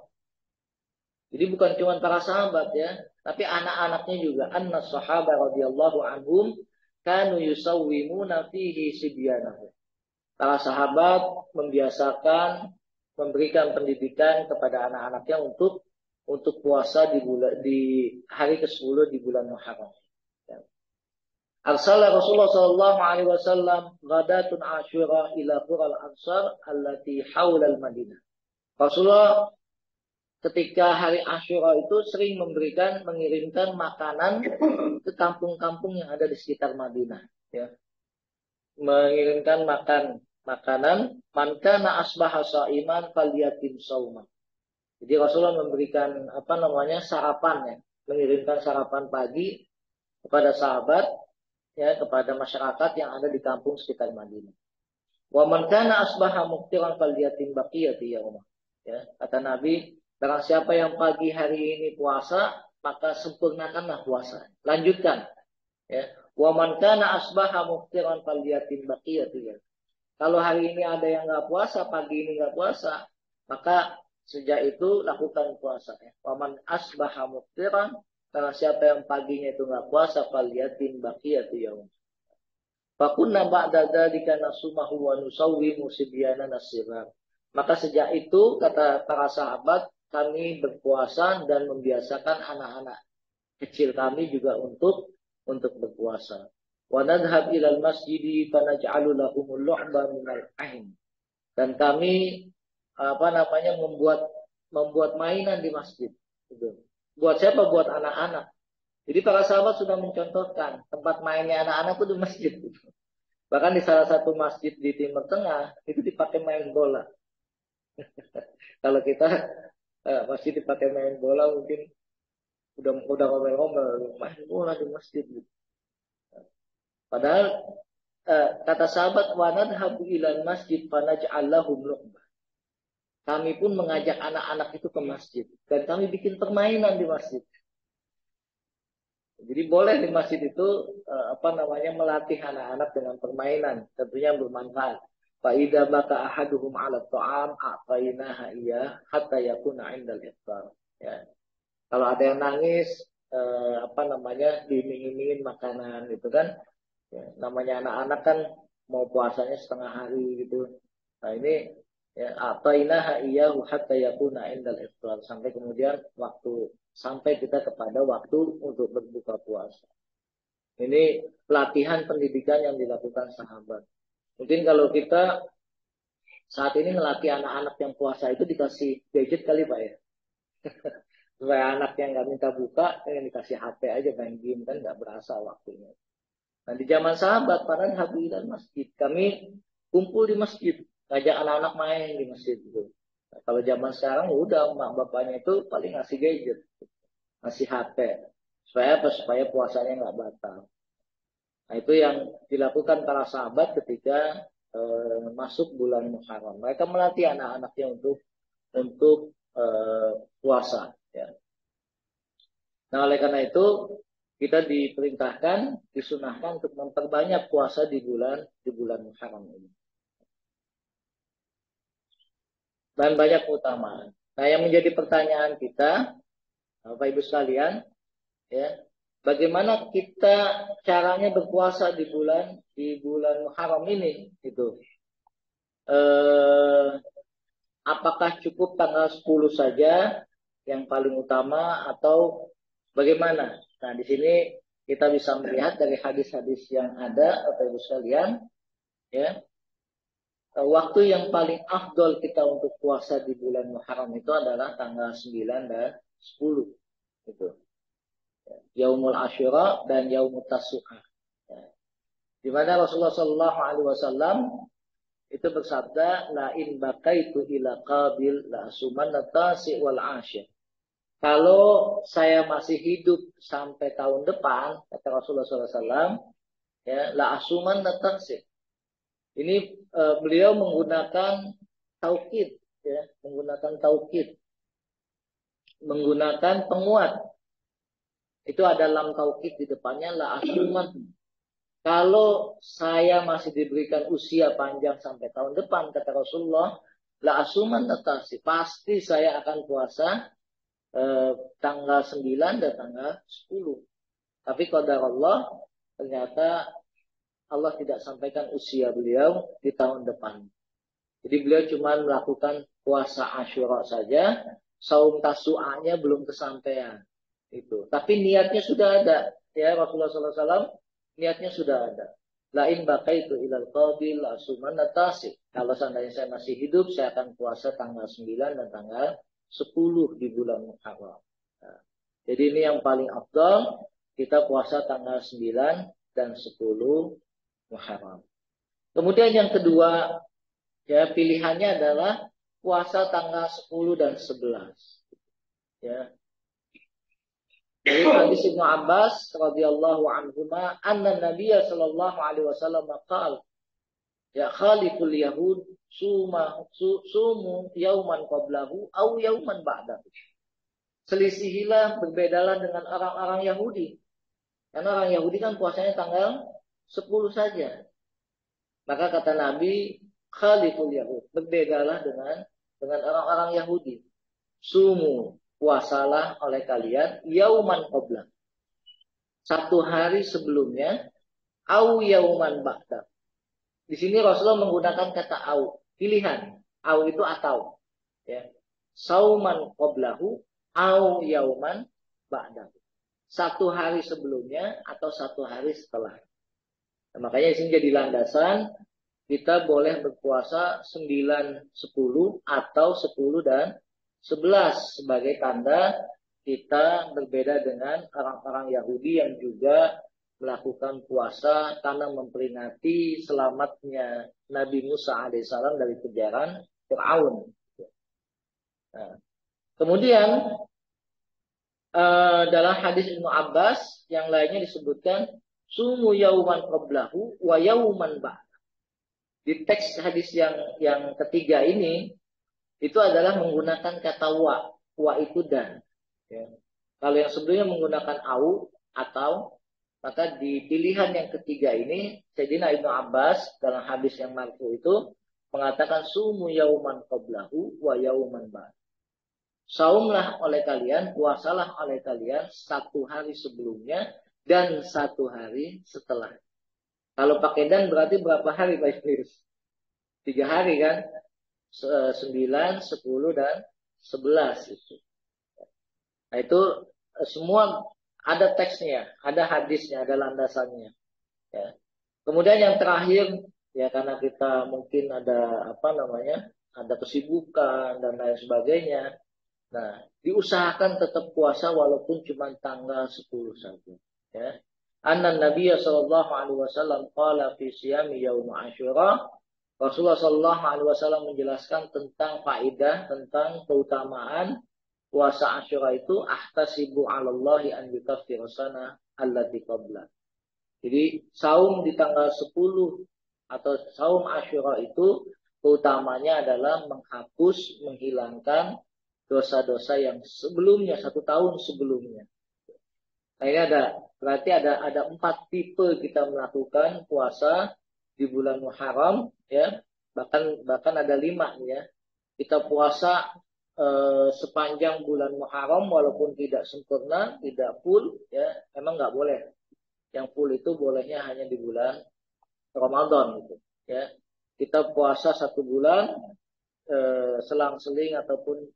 Jadi bukan cuma para sahabat ya, tapi anak-anaknya juga. Anna sahabat radhiyallahu anhum kanu yusawwimuna fihi sibyanahu. Para sahabat membiasakan memberikan pendidikan kepada anak-anaknya untuk puasa di hari ke-10 di bulan Muharram. Arsala Rasulullah sallallahu alaihi wasallam ghadatun Asyura ila qural ansar allati haula al-Madinah. Rasulullah ketika hari Asyura itu sering mengirimkan makanan ke kampung-kampung yang ada di sekitar Madinah, ya. Mengirimkan makanan man kana asbaha shaiman falyatim shauma. Jadi Rasulullah memberikan sarapan ya, mengirimkan sarapan pagi kepada sahabat ya, kepada masyarakat yang ada di kampung sekitar Madinah. Wa man kana asbaha muftiran falyatim baqiyati yaumah. Ya, kata Nabi, barang siapa yang pagi hari ini puasa, maka sempurnakanlah puasa. Lanjutkan. Ya. Wa man kana asbaha muftiran falyatim baqiyati yaumah. Kalau hari ini ada yang enggak puasa, pagi ini enggak puasa, maka sejak itu lakukan puasa. Wa man asbaha muftiran, karena siapa yang paginya itu nggak puasa, falyatin baqiyatu yaum. Fakunna ba'da dzalika nasumahu wa nusawwimu sibyana nasirar. Maka sejak itu kata para sahabat, kami berpuasa dan membiasakan anak-anak kecil kami juga untuk berpuasa. Wa nadhhab ilal masjidi fanaj'alu lahumul lu'ba minal ain. Dan kami membuat mainan di masjid. Gitu. Buat siapa? Buat anak-anak. Jadi para sahabat sudah mencontohkan tempat mainnya anak-anak itu di masjid. Bahkan di salah satu masjid di Timur Tengah itu dipakai main bola. Kalau kita masjid dipakai main bola mungkin udah ngomel-ngomel main bola di masjid. Padahal kata sahabat wa nadhabu ilal masjid fanaj'al lahum lu'bah. Kami pun mengajak anak-anak itu ke masjid. Dan kami bikin permainan di masjid. Jadi boleh di masjid itu melatih anak-anak dengan permainan. Tentunya bermanfaat. Fa'idha baka ahaduhum ala ta'am a'tainaha iya hatta yakuna indal iftar. Ya. Kalau ada yang nangis, diiming-imingin makanan gitu kan. Ya, namanya anak-anak kan mau puasanya setengah hari gitu. Nah ini ya atainaha iyyahu hatta yakuna indal iftar, sampai kemudian sampai kita kepada waktu untuk berbuka puasa. Ini pelatihan pendidikan yang dilakukan sahabat. Mungkin kalau kita saat ini ngelatih anak-anak yang puasa itu dikasih gadget kali Pak ya. Supaya anak yang nggak minta buka, yang dikasih HP aja main game kan nggak berasa waktunya. Nah di zaman sahabat para hadirin masjid, kami kumpul di masjid, ngajak anak-anak main di masjid itu. Nah, kalau zaman sekarang udah mak bapaknya itu paling ngasih gadget, ngasih HP, supaya apa? Supaya puasanya nggak batal. Nah itu yang dilakukan para sahabat ketika masuk bulan Muharram. Mereka melatih anak-anaknya untuk puasa. Ya. Nah oleh karena itu kita diperintahkan, disunahkan untuk memperbanyak puasa di bulan Muharram ini. Dan banyak keutamaan. Nah yang menjadi pertanyaan kita, Bapak Ibu sekalian, ya, bagaimana kita caranya berpuasa di bulan Muharram ini? Gitu. Apakah cukup tanggal 10 saja yang paling utama atau bagaimana? Nah, di sini kita bisa melihat dari hadis-hadis yang ada, Bapak Ibu sekalian, ya. Waktu yang paling afdol kita untuk puasa di bulan Muharram itu adalah tanggal 9 dan 10. Gitu. Yaumul Asyura dan Yaumul Tasu'ah. Ya. Di mana Rasulullah Shallallahu Alaihi Wasallam itu bersabda, la in bakaitu ila qabil la asuman natasi wal asyir. Kalau saya masih hidup sampai tahun depan, kata Rasulullah SAW, ya, la asuman natasi. Ini beliau menggunakan taukid, ya, menggunakan penguat. Itu ada lam taukid di depannya, la asuman. Kalau saya masih diberikan usia panjang sampai tahun depan, kata Rasulullah, la asuman natasi. Pasti saya akan puasa tanggal 9 dan tanggal 10. Tapi qadar Allah, ternyata Allah tidak sampaikan usia beliau di tahun depan. Jadi beliau cuma melakukan puasa Asyura saja, saum Tasu'anya belum kesampaian. Itu. Tapi niatnya sudah ada. Ya Rasulullah SAW niatnya sudah ada. Lain bakaitu ilal qabil asuman natasi. Kalau seandainya saya masih hidup, saya akan puasa tanggal 9 dan tanggal 10 di bulan Muharram. Nah, jadi ini yang paling afdal, kita puasa tanggal 9 dan 10 Muharram. Kemudian yang kedua, ya pilihannya adalah puasa tanggal 10 dan 11. Ya. Dari hadis Ibnu Abbas radhiyallahu anhuma, anna Nabiyya sallallahu alaihi wasallam qala, ya khaliful yahud sumu yauman qablahu au yauman ba'dahu. Selisihilah, berbedalah dengan orang-orang Yahudi. Karena orang Yahudi kan puasanya tanggal 10 saja. Maka kata Nabi, khaliful yahud, berbedalah dengan orang-orang Yahudi. Sumu, puasalah oleh kalian yauman qablah. Satu hari sebelumnya, au yauman ba'da. Di sini Rasulullah menggunakan kata au, pilihan. Au itu atau. Ya. Sauman qablahu au yauman ba'da. Satu hari sebelumnya atau satu hari setelah. Nah, makanya di sini jadi landasan kita boleh berpuasa 9, 10 atau 10 dan 11 sebagai tanda kita berbeda dengan orang-orang Yahudi yang juga melakukan puasa karena memperingati selamatnya Nabi Musa alaihissalam dari kejaran Fir'aun. Nah, kemudian dalam hadis Ibnu Abbas yang lainnya disebutkan sumu yauman qablahu wa yauman ba'da. Di teks hadis yang ketiga ini itu adalah menggunakan kata wa itu dan. Ya. Kalau yang sebelumnya menggunakan au atau, maka di pilihan yang ketiga ini Sayyidina Ibnu Abbas dalam hadis yang marfu itu mengatakan sumu yauman qablahu wa yauman ba'da. Saumlah oleh kalian, puasalah oleh kalian satu hari sebelumnya dan satu hari setelah. Kalau pakai dan berarti berapa hari Pak Idris? 3 hari kan? 9, 10 dan 11 itu. Nah itu semua ada teksnya, ada hadisnya, ada landasannya. Ya. Kemudian yang terakhir ya karena kita mungkin ada ada kesibukan dan lain sebagainya. Nah, diusahakan tetap puasa walaupun cuma tanggal 10 saja. Ya. Anna Nabiya sallallahu alaihi wasallam qala fi siyami yaum Asyura. Rasulullah sallallahu alaihi wasallam menjelaskan tentang faedah, tentang keutamaan puasa Asyura itu, ahtasibu 'alallahi an yukaffira sana allati qabla. Jadi saum di tanggal 10 atau saum Asyura itu keutamanya adalah menghapus, menghilangkan dosa-dosa yang sebelumnya, 1 tahun sebelumnya. Nah ini berarti ada 4 tipe kita melakukan puasa di bulan Muharram, ya. Bahkan ada 5 ya. Kita puasa sepanjang bulan Muharram walaupun tidak sempurna, tidak full, ya. Emang nggak boleh. Yang full itu bolehnya hanya di bulan Ramadan gitu, ya. Kita puasa 1 bulan selang-seling ataupun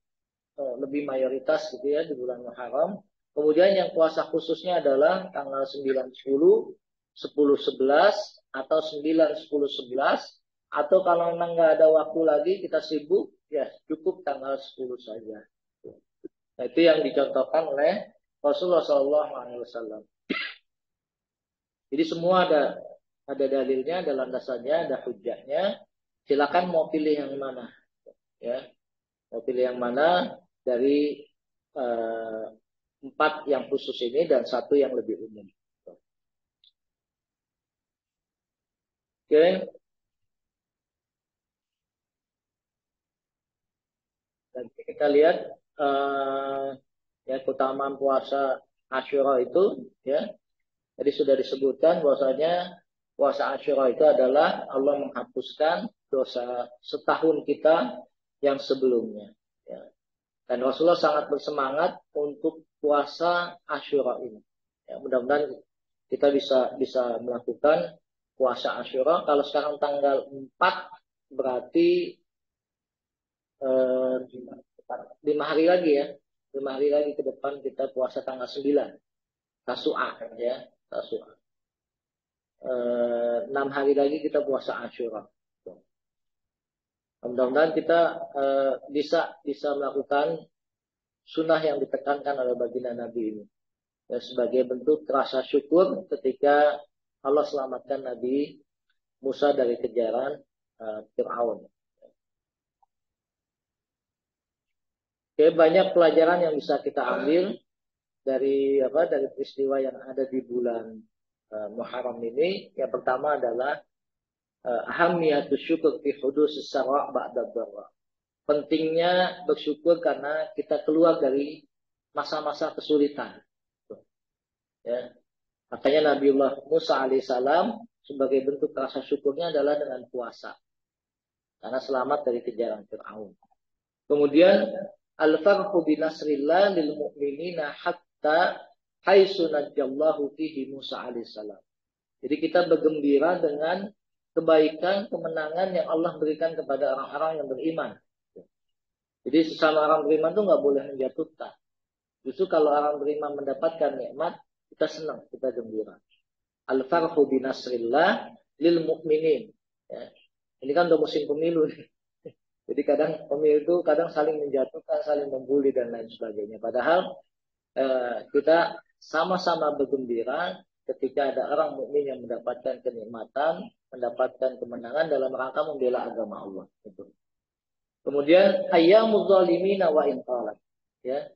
lebih mayoritas gitu ya di bulan Muharram. Kemudian yang puasa khususnya adalah tanggal 9, 10, 10, 11 atau 9, 10, 11, atau kalau memang nggak ada waktu lagi kita sibuk ya cukup tanggal 10 saja. Nah, itu yang dicontohkan oleh Rasulullah SAW. Jadi semua ada dalilnya, ada landasannya, ada hujjahnya. Silakan mau pilih yang mana, ya. Mau pilih yang mana dari 4 yang khusus ini dan 1 yang lebih umum. Oke. Dan kita lihat ya keutamaan puasa Asyura itu, ya. Jadi sudah disebutkan bahwasanya puasa Asyura itu adalah Allah menghapuskan dosa setahun kita yang sebelumnya, ya. Dan Rasulullah sangat bersemangat untuk puasa Asyura ini. Ya, mudah-mudahan kita bisa melakukan puasa Asyura. Kalau sekarang tanggal 4 berarti 5 hari lagi ya. 5 hari lagi ke depan kita puasa tanggal 9. Tasu'a ya, Tasu'a. 6 hari lagi kita puasa Asyura. Mudah-mudahan kita bisa melakukan sunnah yang ditekankan oleh baginda Nabi ini. Ya, sebagai bentuk rasa syukur ketika Allah selamatkan Nabi Musa dari kejaran Fir'aun. Oke, banyak pelajaran yang bisa kita ambil dari peristiwa yang ada di bulan Muharram ini. Yang pertama adalah ahammiyatus syukur fi hudus as-sara' ba'da dharra. Pentingnya bersyukur karena kita keluar dari masa-masa kesulitan. Ya. Makanya Nabiullah Musa alaihissalam sebagai bentuk rasa syukurnya adalah dengan puasa. Karena selamat dari kejaran Fir'aun. Kemudian al-farhu binasrillah lil mu'minina hatta haitsu najjallahu fihi Musa alaihissalam. Jadi kita bergembira dengan kebaikan, kemenangan yang Allah berikan kepada orang-orang yang beriman. Jadi sesama orang beriman itu nggak boleh menjatuhkan. Justru kalau orang beriman mendapatkan nikmat, kita senang, kita gembira. Al-farhu binasrillah lil mu'minin. Ya. Ini kan udah musim pemilu nih. Jadi kadang pemilu itu kadang saling menjatuhkan, saling membuli dan lain sebagainya. Padahal kita sama-sama bergembira ketika ada orang mukmin yang mendapatkan kenikmatan, mendapatkan kemenangan dalam rangka membela agama Allah. Itu. Kemudian ayyamuz zalimina wa in qalat. Ya.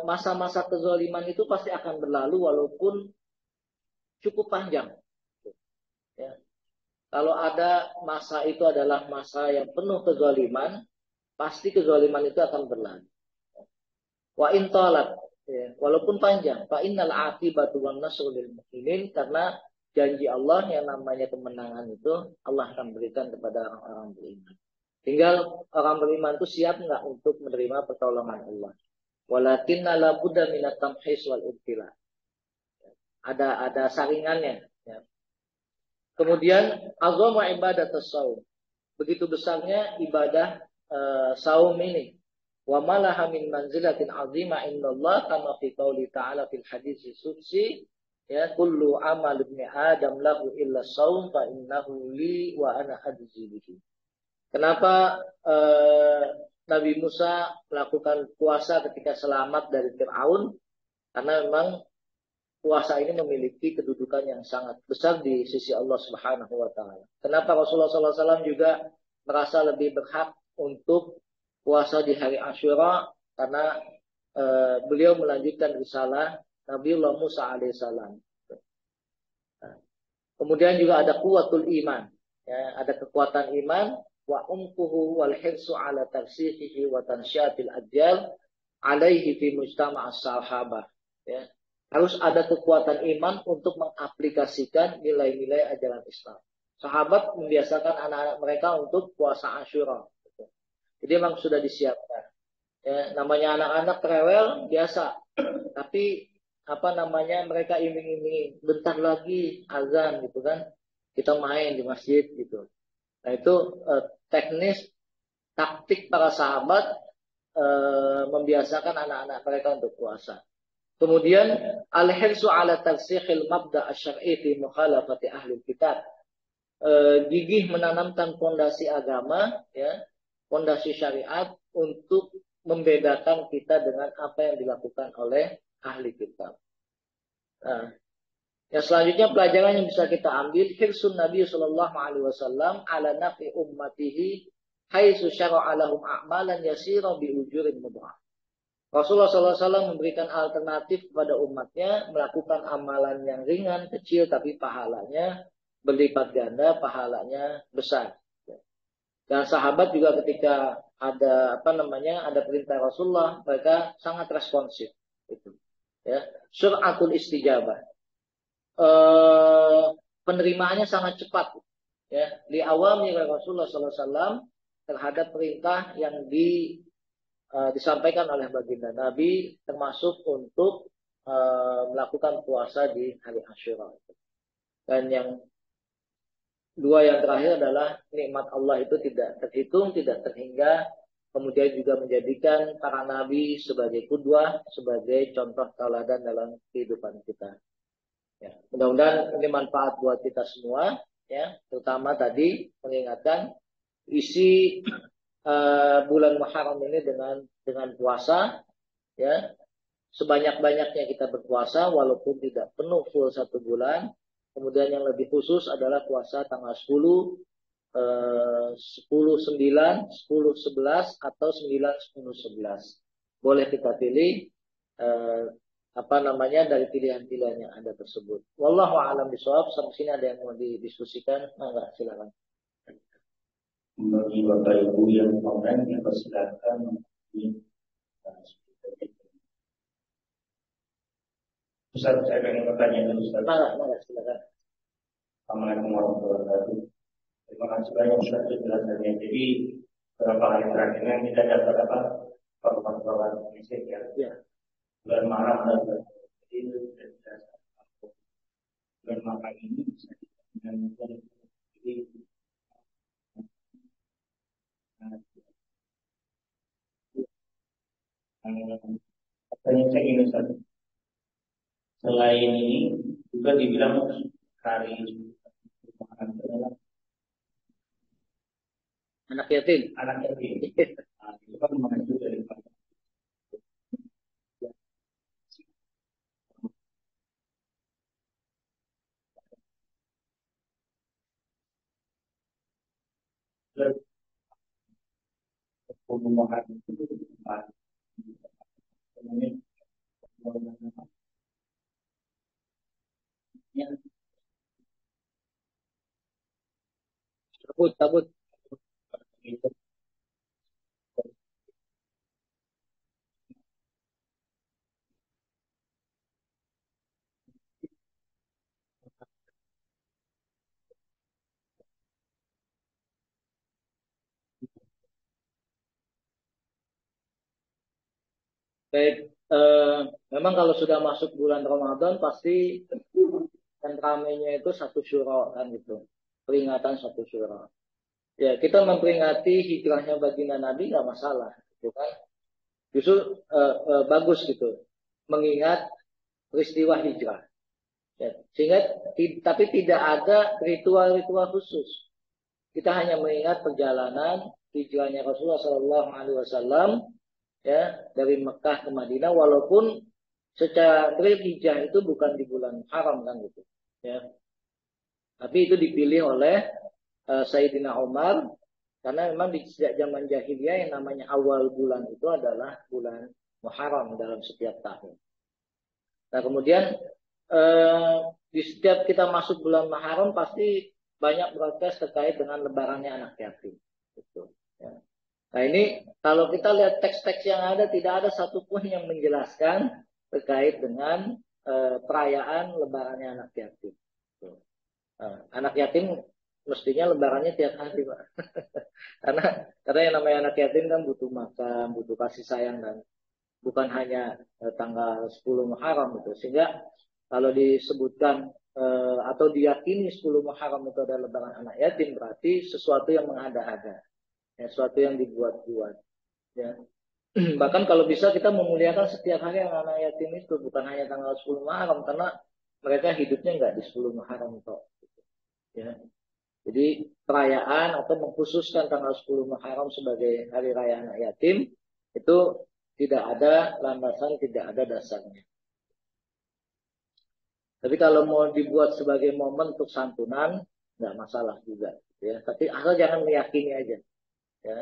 Masa-masa kezaliman itu pasti akan berlalu walaupun cukup panjang. Ya. Kalau ada masa itu adalah masa yang penuh kezaliman, pasti kezaliman itu akan berlalu. Wa in talat, ya, walaupun panjang, fa innal aqibatu wan nasru lil mu'minin, karena janji Allah yang namanya kemenangan itu Allah akan berikan kepada orang-orang beriman. Tinggal orang beriman itu siap enggak untuk menerima pertolongan Allah. Walakinna la budda minat tamhis wal ibtila. Ada saringannya, ya. Kemudian azama ibadatus shaum. Begitu besarnya ibadah saum ini. Wa malaha min manzilatin azima indallah kama fi qouli ta'ala fil hadits qudsi ya, kullu amal ibni Adam lahu illa shaum fa innahu li wa ana ajzi bihi. Kenapa Nabi Musa melakukan puasa ketika selamat dari Fir'aun? Karena memang puasa ini memiliki kedudukan yang sangat besar di sisi Allah Subhanahu wa taala. Kenapa Rasulullah SAW juga merasa lebih berhak untuk puasa di hari Asyura? Karena beliau melanjutkan risalah Nabiullah Musa alaihissalam. Kemudian juga ada kuwatul iman, ya, ada kekuatan iman, wa umkuhu wal hirsu ala tarsihihi wa tansyatil ajal alaihi fi mujtama' as-sahabah, ya. Harus ada kekuatan iman untuk mengaplikasikan nilai-nilai ajaran Islam. Sahabat membiasakan anak-anak mereka untuk puasa Asyura. Jadi memang sudah disiapkan. Ya, namanya anak-anak rewel biasa, tapi mereka iming-iming bentar lagi azan gitu kan, kita main di masjid gitu. Nah itu teknis taktik para sahabat membiasakan anak-anak mereka untuk puasa. Kemudian al-hirsu ala tarsikhil mabda' asy-syar'i fi mukhalafati ahli kitab. Gigih menanamkan fondasi agama, ya, fondasi syariat untuk membedakan kita dengan apa yang dilakukan oleh ahli kitab. Nah, yang selanjutnya pelajaran yang bisa kita ambil, hirsun Nabi sallallahu alaihi wasallam ala nafi ummatihi haitsu syara'a lahum a'malan yasira bi ujurin mudha'af. Rasulullah SAW memberikan alternatif kepada umatnya melakukan amalan yang ringan, kecil, tapi pahalanya berlipat ganda, pahalanya besar. Dan sahabat juga ketika ada ada perintah Rasulullah, mereka sangat responsif. Itu, ya, suratul istijabah. Penerimaannya sangat cepat. Ya, di awal Rasulullah SAW terhadap perintah yang disampaikan oleh baginda Nabi, termasuk untuk melakukan puasa di hari Asyura. Dan yang dua yang terakhir adalah nikmat Allah itu tidak terhitung, tidak terhingga, kemudian juga menjadikan para nabi sebagai qudwah, sebagai contoh tauladan dalam kehidupan kita. Ya, mudah-mudahan ini manfaat buat kita semua, ya, terutama tadi mengingatkan isi bulan Muharram ini dengan puasa, ya, sebanyak-banyaknya kita berpuasa walaupun tidak penuh full 1 bulan. Kemudian yang lebih khusus adalah puasa tanggal 10, 10, 9, 10, 11 atau 9, 10, 11. Boleh kita pilih dari pilihan-pilihan yang ada tersebut. Wallahu a'lam bishawab. Sampai sini ada yang mau didiskusikan? Enggak, silakan. Bagi Bapak Ibu yang online yang persilakan Ustaz, saya ingin bertanya dulu Ustaz. Maka silakan. Assalamualaikum warahmatullahi wabarakatuh. Terima kasih banyak Ustaz penjelasannya. Jadi beberapa hari terakhir kita dapat permasalahan Indonesia ya. Bulan Maret dan jadi bulan Maret ini bisa dengan jadi katanya saya ingin Ustaz, selain ini juga dibilang hari anak yatim. Nah, itu kan mengacu dari pembunuhan itu Takut. Baik, memang kalau sudah masuk bulan Ramadan pasti dan ramainya itu 1 Syura kan gitu, peringatan 1 Syura. Ya, kita memperingati hijrahnya baginda Nabi nggak masalah, gitu kan? Justru bagus gitu, mengingat peristiwa hijrah. Ya, sehingga tapi tidak ada ritual-ritual khusus. Kita hanya mengingat perjalanan hijrahnya Rasulullah Shallallahu Alaihi Wasallam ya dari Mekah ke Madinah, walaupun secara real hijrah itu bukan di bulan haram kan gitu. Ya. Tapi itu dipilih oleh Sayyidina Umar karena memang di sejak zaman jahiliyah yang namanya awal bulan itu adalah bulan Muharram dalam setiap tahun. Nah kemudian di setiap kita masuk bulan Muharram pasti banyak protes terkait dengan lebarannya anak yatim. Gitu. Ya. Nah ini kalau kita lihat teks-teks yang ada tidak ada satupun yang menjelaskan terkait dengan perayaan lebarannya anak yatim. Gitu. Anak yatim mestinya lebarannya tiap hari, Pak. karena yang namanya anak yatim kan butuh makan, butuh kasih sayang dan bukan hanya tanggal 10 Muharram gitu. Sehingga kalau disebutkan atau diyakini 10 Muharram itu adalah lebaran anak yatim berarti sesuatu yang mengada-ada, ya, sesuatu yang dibuat-buat. Ya. Bahkan kalau bisa kita memuliakan setiap hari anak yatim itu bukan hanya tanggal 10 Muharram karena mereka hidupnya nggak di 10 Muharram kok. Ya. Jadi perayaan atau mengkhususkan tanggal 10 Muharram sebagai hari raya anak yatim itu tidak ada landasan, tidak ada dasarnya. Tapi kalau mau dibuat sebagai momen untuk santunan, nggak masalah juga. Ya. Tapi asal jangan meyakini aja. Ya.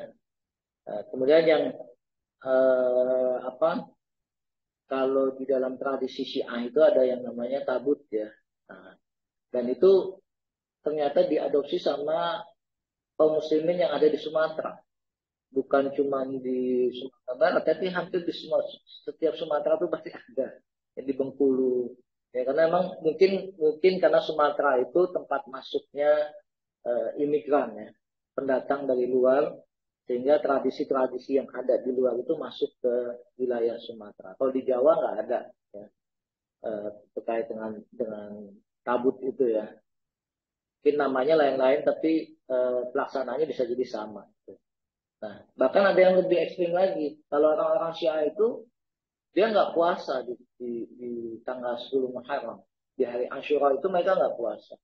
Kemudian yang kalau di dalam tradisi Syiah itu ada yang namanya tabut ya. Nah, dan itu ternyata diadopsi sama kaum muslimin yang ada di Sumatera. Bukan cuma di Sumatera Barat, tapi hampir di semua setiap Sumatera itu pasti ada. Yang di Bengkulu. Ya, karena memang mungkin karena Sumatera itu tempat masuknya imigran ya, pendatang dari luar, sehingga tradisi-tradisi yang ada di luar itu masuk ke wilayah Sumatera. Kalau di Jawa nggak ada ya, terkait dengan tabut itu ya. Mungkin namanya lain-lain, tapi pelaksanaannya bisa jadi sama. Nah, bahkan ada yang lebih ekstrim lagi. Kalau orang-orang Syiah itu dia nggak puasa di tanggal 10 Muharram. Di hari Asyura itu mereka nggak puasa.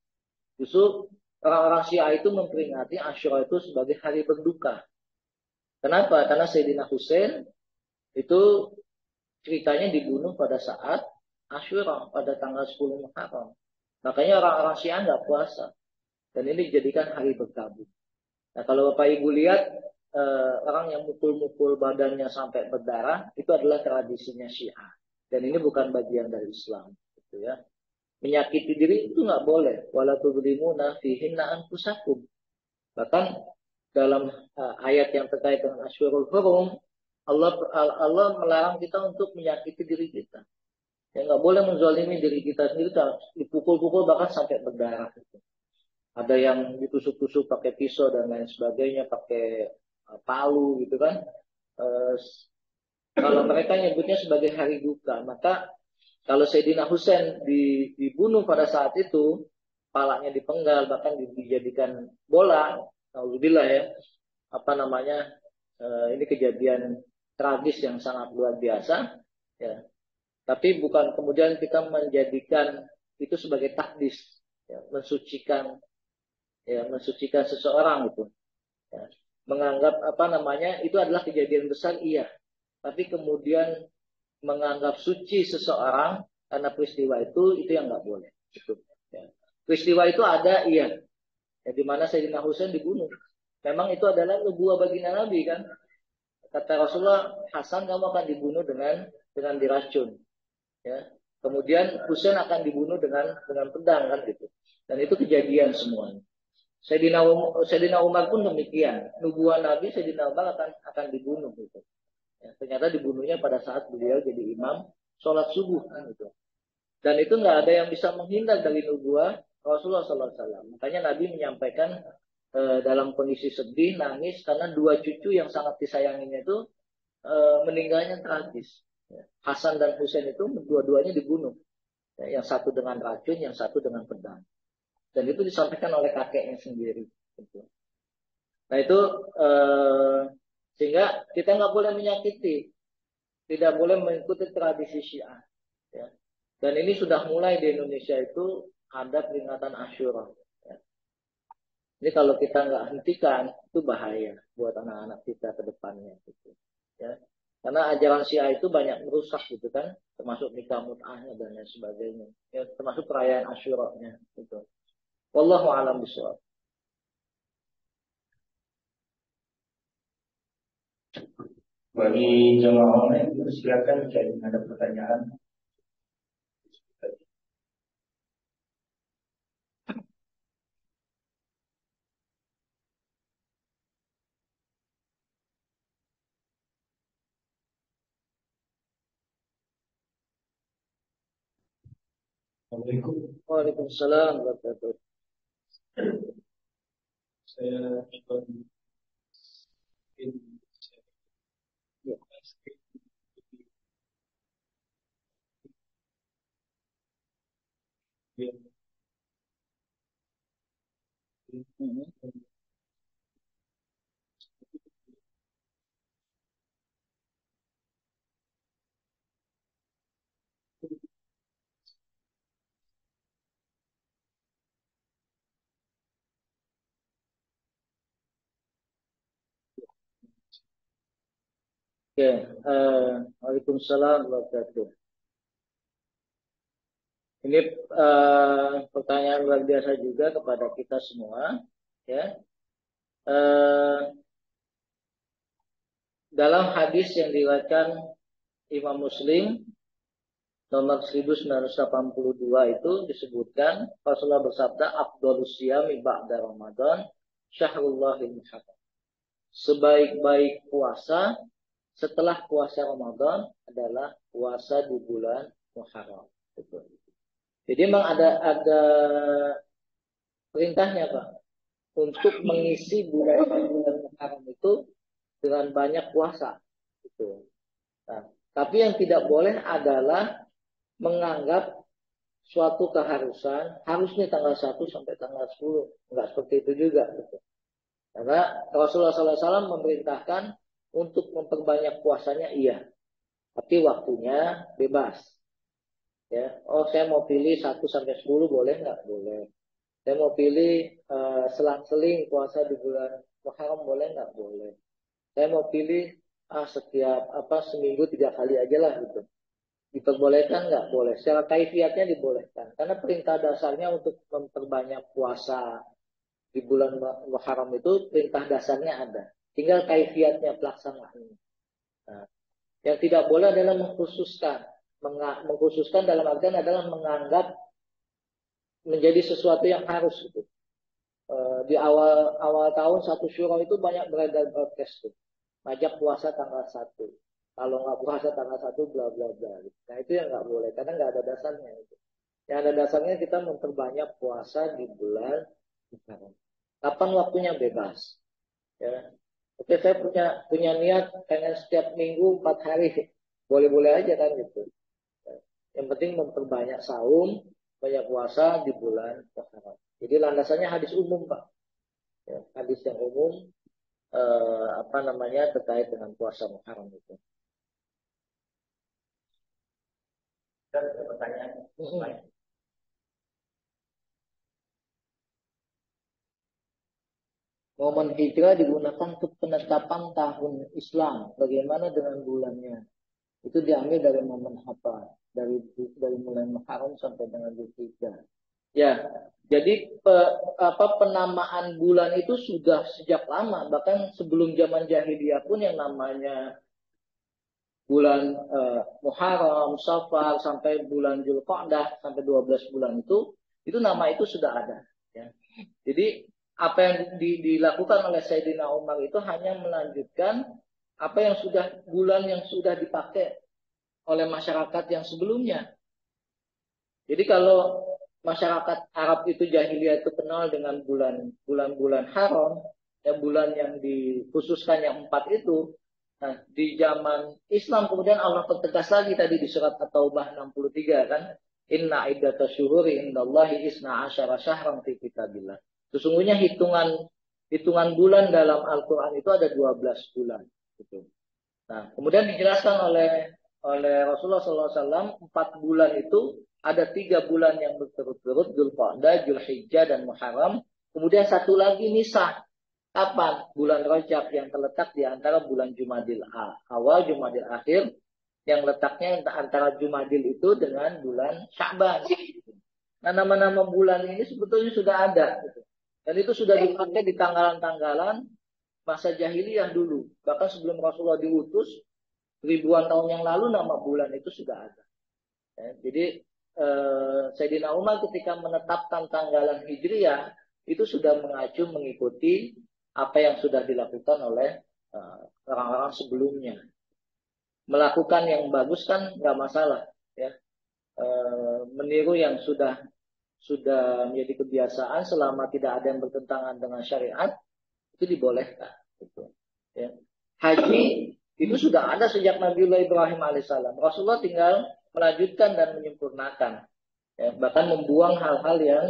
Justru orang-orang Syiah itu memperingati Asyura itu sebagai hari berduka. Kenapa? Karena Sayyidina Hussein itu ceritanya dibunuh pada saat Asyura, pada tanggal 10 Muharram. Makanya orang-orang Syiah nggak puasa. Dan ini dijadikan hari berkabut. Nah kalau Bapak Ibu lihat orang yang mukul-mukul badannya sampai berdarah itu adalah tradisinya Syiah. Dan ini bukan bagian dari Islam. Gitu ya. Menyakiti diri itu nggak boleh. Wala tudrimuna fihinna anfusakum. Bahkan dalam ayat yang terkait dengan Asyurul Hurum, Allah melarang kita untuk menyakiti diri kita. Ya nggak boleh menzalimi diri kita sendiri, dipukul-pukul bahkan sampai berdarah. Gitu. Ada yang ditusuk-tusuk pakai pisau dan lain sebagainya, pakai palu gitu kan. Kalau mereka nyebutnya sebagai hari duka, maka kalau Sayyidina Husain dibunuh pada saat itu, palanya dipenggal, bahkan dijadikan bola, alhamdulillah ya, ini kejadian tragis yang sangat luar biasa, ya. Tapi bukan kemudian kita menjadikan itu sebagai takdis, ya, mensucikan seseorang itu. Ya. Menganggap itu adalah kejadian besar, iya. Tapi kemudian menganggap suci seseorang karena peristiwa itu yang nggak boleh. Gitu. Ya. Peristiwa itu ada, iya. Ya, di mana Sayyidina Husain dibunuh. Memang itu adalah nubuah baginda Nabi kan. Kata Rasulullah, Hasan kamu akan dibunuh dengan diracun. Ya. Kemudian Husain akan dibunuh dengan pedang kan gitu. Dan itu kejadian semuanya. Sayyidina Umar pun demikian. Nubuah Nabi Sayyidina Umar akan dibunuh gitu. Ya, ternyata dibunuhnya pada saat beliau jadi imam sholat subuh kan gitu. Dan itu nggak ada yang bisa menghindar dari nubuah Rasulullah SAW. Makanya Nabi menyampaikan dalam kondisi sedih, nangis karena dua cucu yang sangat disayanginya itu meninggalnya tragis. Ya. Hasan dan Husain itu dua-duanya dibunuh. Ya, yang satu dengan racun, yang satu dengan pedang. Dan itu disampaikan oleh kakeknya sendiri. Gitu. Nah itu sehingga kita nggak boleh menyakiti, tidak boleh mengikuti tradisi Syiah. Ya. Dan ini sudah mulai di Indonesia itu ada peringatan Asyura. Ya. Ini kalau kita nggak hentikan itu bahaya buat anak-anak kita ke depannya. Gitu. Ya. Karena ajaran Syiah itu banyak merusak gitu kan, termasuk nikah mut'ahnya dan lain sebagainya. Ya, termasuk perayaan Asyura-nya. Gitu. Wallahu a'lam bishawab. Bagi jemaah online silakan jika ada pertanyaan. Assalamualaikum. Waalaikumsalam warahmatullahi wabarakatuh. Saya coba Ya. Oke, Waalaikumsalam warahmatullahi wabarakatuh. Ini pertanyaan luar biasa juga kepada kita semua, ya. Dalam hadis yang diriwayatkan Imam Muslim nomor 1982 itu disebutkan Rasulullah bersabda, "Afdhalus siyami ba'da Ramadan syahrullahil muharram." Sebaik-baik puasa setelah puasa Ramadan adalah puasa di bulan Muharram. Jadi memang ada perintahnya Pak untuk mengisi bulan Muharram itu dengan banyak puasa. Gitu. Nah, tapi yang tidak boleh adalah menganggap suatu keharusan harusnya tanggal 1 sampai tanggal 10. Enggak seperti itu juga. Gitu. Karena Rasulullah SAW memerintahkan untuk memperbanyak puasanya iya. Tapi waktunya bebas. Ya, oh saya mau pilih 1 sampai 10 boleh nggak? Boleh. Saya mau pilih selang-seling puasa di bulan Muharram boleh nggak? Boleh. Saya mau pilih setiap seminggu 3 kali aja lah gitu. Diperbolehkan nggak? Boleh. Secara kaifiatnya dibolehkan. Karena perintah dasarnya untuk memperbanyak puasa di bulan Muharram itu perintah dasarnya ada. Tinggal kaifiatnya pelaksanaannya. Nah, yang tidak boleh adalah mengkhususkan. Mengkhususkan dalam artian adalah menganggap menjadi sesuatu yang harus gitu. Di awal tahun 1 Syuro itu banyak beredar broadcast tuh. Ngajak puasa tanggal 1. Kalau nggak puasa tanggal 1 bla bla bla. Gitu. Nah itu yang nggak boleh karena nggak ada dasarnya itu. Yang ada dasarnya kita memperbanyak puasa di bulan Muharram. Kapan waktunya bebas. Ya. Oke saya punya niat pengen setiap minggu 4 hari. Boleh-boleh aja kan gitu. Yang penting memperbanyak saum, banyak puasa di bulan Muharram. Jadi landasannya hadis umum Pak. Ya, hadis yang umum terkait dengan puasa Muharram itu. Dan ada pertanyaan lain. Momen hijrah digunakan untuk penetapan tahun Islam. Bagaimana dengan bulannya? Itu diambil dari momen apa? Dari mulai Muharram sampai dengan Dzulhijjah. Ya, jadi penamaan bulan itu sudah sejak lama, bahkan sebelum zaman jahiliyah pun yang namanya bulan Muharram, Safar sampai bulan Dzulqa'dah sampai 12 bulan itu nama itu sudah ada. Ya. Jadi apa yang dilakukan oleh Sayyidina Umar itu hanya melanjutkan apa yang bulan yang sudah dipakai oleh masyarakat yang sebelumnya. Jadi kalau masyarakat Arab itu jahiliyah itu kenal dengan bulan-bulan haram, dan bulan yang dikhususkan yang 4 itu. Nah, di zaman Islam kemudian Allah pertegas lagi tadi di surat At-Taubah 63 kan, Inna iddatash syuhuri indallahi isna asyara syahran fi kitabillah. Sesungguhnya hitungan bulan dalam Al-Qur'an itu ada 12 bulan gitu. Nah, kemudian dijelaskan oleh Rasulullah SAW 4 bulan itu ada 3 bulan yang berturut-turut, Dzulqa'dah, Dzulhijjah, dan Muharram. Kemudian satu lagi Nisa. Kapan? Bulan Rajab yang terletak di antara bulan Jumadil awal, Jumadil akhir, yang letaknya antara Jumadil itu dengan bulan Sya'ban. Nah, nama-nama bulan ini sebetulnya sudah ada. Gitu. Dan itu sudah dipakai di tanggalan-tanggalan masa jahiliyah dulu. Bahkan sebelum Rasulullah diutus, ribuan tahun yang lalu nama bulan itu sudah ada. Ya, jadi Sayyidina Umar ketika menetapkan tanggalan Hijriyah, itu sudah mengacu mengikuti apa yang sudah dilakukan oleh orang-orang sebelumnya. Melakukan yang bagus kan nggak masalah, ya. Meniru yang sudah menjadi kebiasaan selama tidak ada yang bertentangan dengan syariat itu dibolehkan. Gitu. Ya. Haji itu sudah ada sejak Nabiullah Ibrahim alaihissalam. Rasulullah tinggal melanjutkan dan menyempurnakan, ya. Bahkan membuang hal-hal yang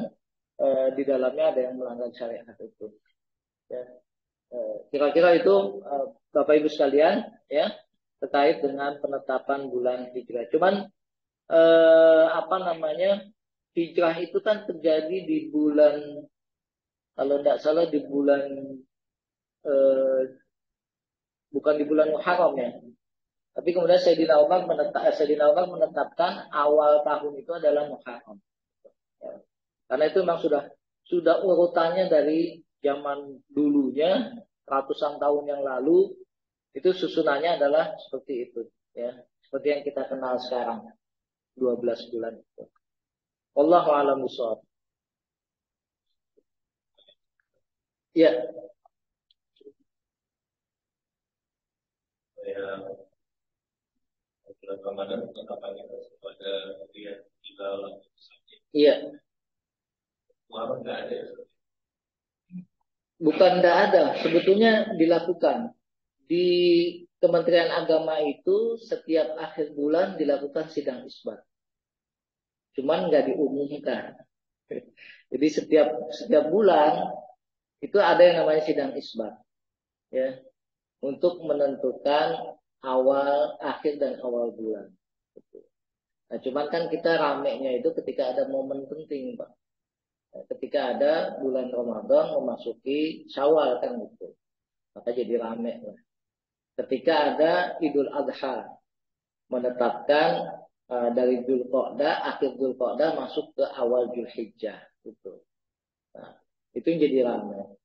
di dalamnya ada yang melanggar syariat itu. Ya. Kira-kira itu Bapak Ibu sekalian, ya, terkait dengan penetapan bulan hijrah. Cuman hijrah itu kan terjadi di bulan, kalau tidak salah di bulan bukan di bulan Muharram, ya. Tapi kemudian Sayyidina Umar menetapkan awal tahun itu adalah Muharram. Ya. Karena itu memang sudah urutannya dari zaman dulunya, ratusan tahun yang lalu, itu susunannya adalah seperti itu, ya. Seperti yang kita kenal sekarang, 12 bulan itu. Wallahu a'lam bishawab. Ya. Iya. Bukan tidak ada, sebetulnya dilakukan. Di Kementerian Agama itu setiap akhir bulan dilakukan sidang isbat. Cuman nggak diumumkan. Jadi setiap bulan itu ada yang namanya sidang isbat, ya, untuk menentukan awal, akhir, dan awal bulan. Nah, cuman kan kita ramenya itu ketika ada momen penting, Pak. Ketika ada bulan Ramadan memasuki Syawal kan gitu. Maka jadi rame lah. Ketika ada Idul Adha menetapkan dari Dzulqa'dah, akhir Dzulqa'dah masuk ke awal Dzulhijjah gitu. Nah, itu yang jadi rame.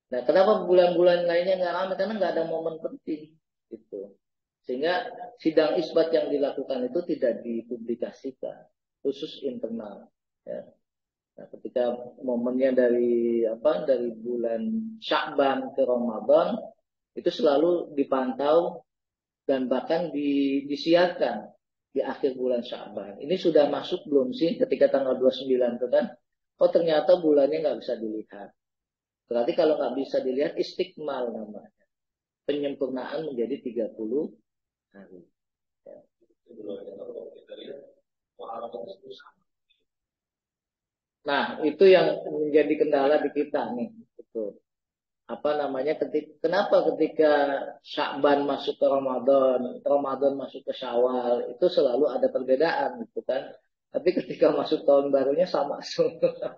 Nah, kenapa bulan-bulan lainnya nggak rame? Karena nggak ada momen penting gitu. Sehingga sidang isbat yang dilakukan itu tidak dipublikasikan, khusus internal. Ya. Nah, ketika momennya dari bulan Sya'ban ke Ramadan itu selalu dipantau dan bahkan disiarkan di akhir bulan Sya'ban. Ini sudah masuk belum sih ketika tanggal 29 itu kan? Oh, ternyata bulannya nggak bisa dilihat. Berarti kalau nggak bisa dilihat istikmal namanya. Penyempurnaan menjadi 30 hari. Ya. Nah, itu yang menjadi kendala di kita nih. Itu. Kenapa ketika Sya'ban masuk ke Ramadan masuk ke Syawal, itu selalu ada perbedaan gitu kan. Tapi ketika masuk tahun barunya sama semua.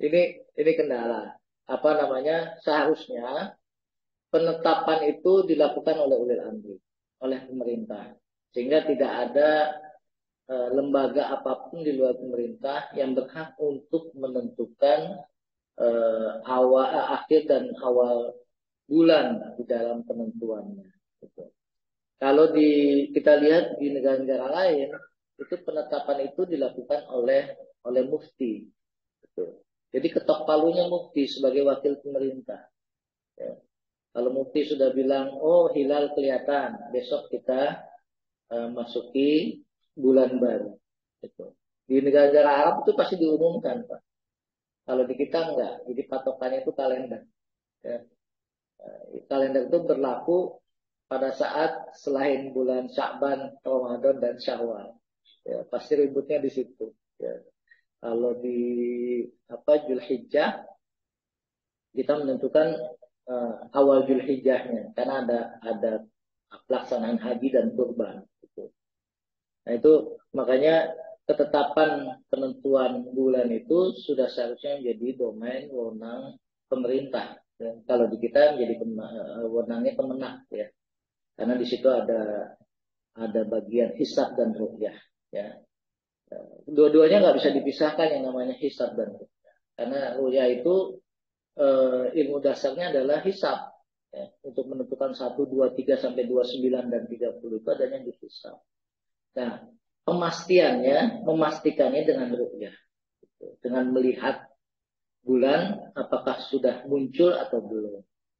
Ini kendala. Seharusnya penetapan itu dilakukan oleh ulil amri, oleh pemerintah. Sehingga tidak ada lembaga apapun di luar pemerintah yang berhak untuk menentukan akhir dan awal bulan di dalam penentuannya. Gitu. Kalau kita lihat di negara-negara lain, itu penetapan itu dilakukan oleh mufti. Gitu. Jadi ketok palunya mufti sebagai wakil pemerintah. Ya. Kalau mufti sudah bilang, oh hilal kelihatan, besok kita masuki bulan baru. Gitu. Di negara-negara Arab itu pasti diumumkan, Pak. Kalau di kita enggak, jadi patokannya itu kalender. Ya. Kalender itu berlaku pada saat selain bulan Sya'ban, Ramadan, dan Syawal. Ya, pasti ributnya di situ. Ya. Kalau di Dzulhijjah, kita menentukan awal Dzulhijjahnya, karena ada pelaksanaan haji dan kurban. Gitu. Nah itu makanya ketetapan penentuan bulan itu sudah seharusnya menjadi domain wewenang pemerintah. Ya. Kalau di kita menjadi wewenangnya Kemenak, ya, karena di situ ada bagian hisab dan ru'yah. Ya. Dua-duanya nggak bisa dipisahkan yang namanya hisab dan ru'yah. Karena ru'yah itu ilmu dasarnya adalah hisab. Ya. Untuk menentukan 1, 2, 3 sampai 29 dan 30 itu adanya di hisab. Nah, memastikannya dengan ru'yah. Dengan melihat bulan apakah sudah muncul atau belum.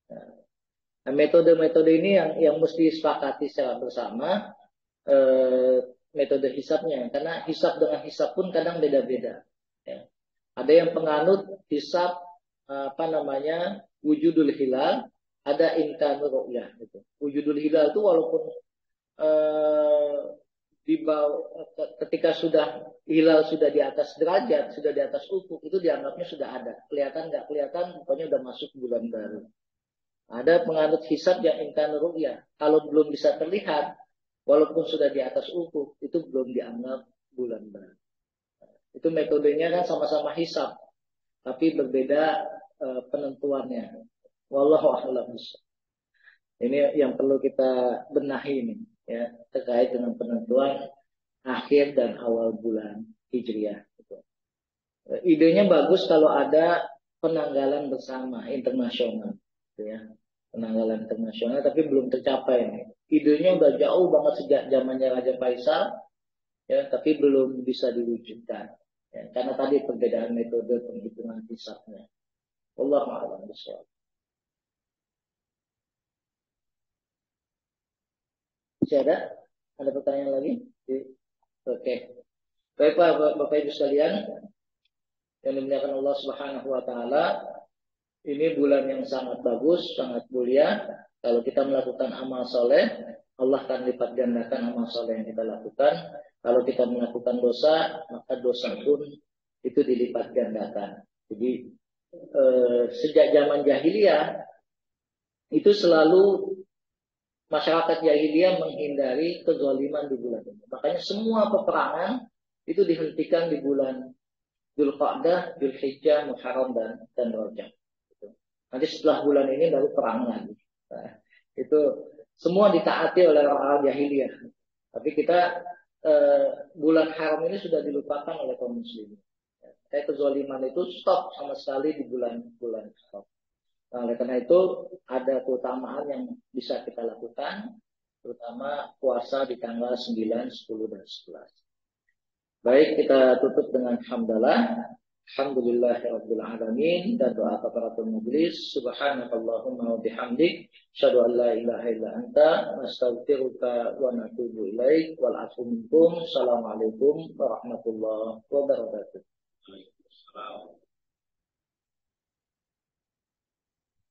Nah, metode-metode ini yang mesti disepakati secara bersama, metode hisabnya, karena hisab dengan hisab pun kadang beda-beda. Ya. Ada yang penganut hisab wujudul hilal, ada imkanur ru'yah. Gitu. Wujudul hilal itu walaupun ketika hilal sudah di atas derajat, sudah di atas ufuk, itu dianggapnya sudah ada. Kelihatan nggak kelihatan, pokoknya udah masuk bulan baru. Ada penganut hisab yang imkanur ru'yah. Kalau belum bisa terlihat, walaupun sudah di atas ufuk, itu belum dianggap bulan baru. Itu metodenya kan sama-sama hisab, tapi berbeda penentuannya. Wallahu a'lam bishawab. Ini yang perlu kita benahi ini, ya, terkait dengan penentuan akhir dan awal bulan Hijriah. Idenya bagus kalau ada penanggalan bersama internasional, ya, penanggalan internasional, tapi belum tercapai nih. Idenya udah jauh banget sejak zamannya Raja Faisal, ya, tapi belum bisa diwujudkan, ya, karena tadi perbedaan metode penghitungan hisabnya. Wallahu a'lam bishawab. Masih ada pertanyaan lagi? Oke. Baik Bapak Ibu sekalian yang dimuliakan Allah Subhanahu wa taala, ini bulan yang sangat bagus, sangat mulia. Kalau kita melakukan amal soleh, Allah akan lipat gandakan amal soleh yang kita lakukan. Kalau kita melakukan dosa, maka dosa pun itu dilipat gandakan. Jadi sejak zaman jahiliyah itu selalu masyarakat jahiliyah menghindari kezaliman di bulan ini. Makanya semua peperangan itu dihentikan di bulan Dzulqa'dah, Dzulhijjah, Muharram dan Rajab. Nanti setelah bulan ini baru perang lagi. Nah, itu semua ditaati oleh orang jahiliyah. Tapi kita bulan haram ini sudah dilupakan oleh kaum muslimin. Kayak kezaliman itu stop sama sekali di bulan haram. Nah, oleh karena itu ada keutamaan yang bisa kita lakukan, terutama puasa di tanggal 9, 10, dan 11. Baik, kita tutup dengan hamdalah. Alhamdulillahirabbil alamin, dan doa kafaratul majlis. Subhanakallahumma wa bihamdik, asyhadu an la ilaha illa anta, nastaghfiruka wa natubu ilaik, wal 'afwu minkum. Assalamualaikum warahmatullahi wabarakatuh.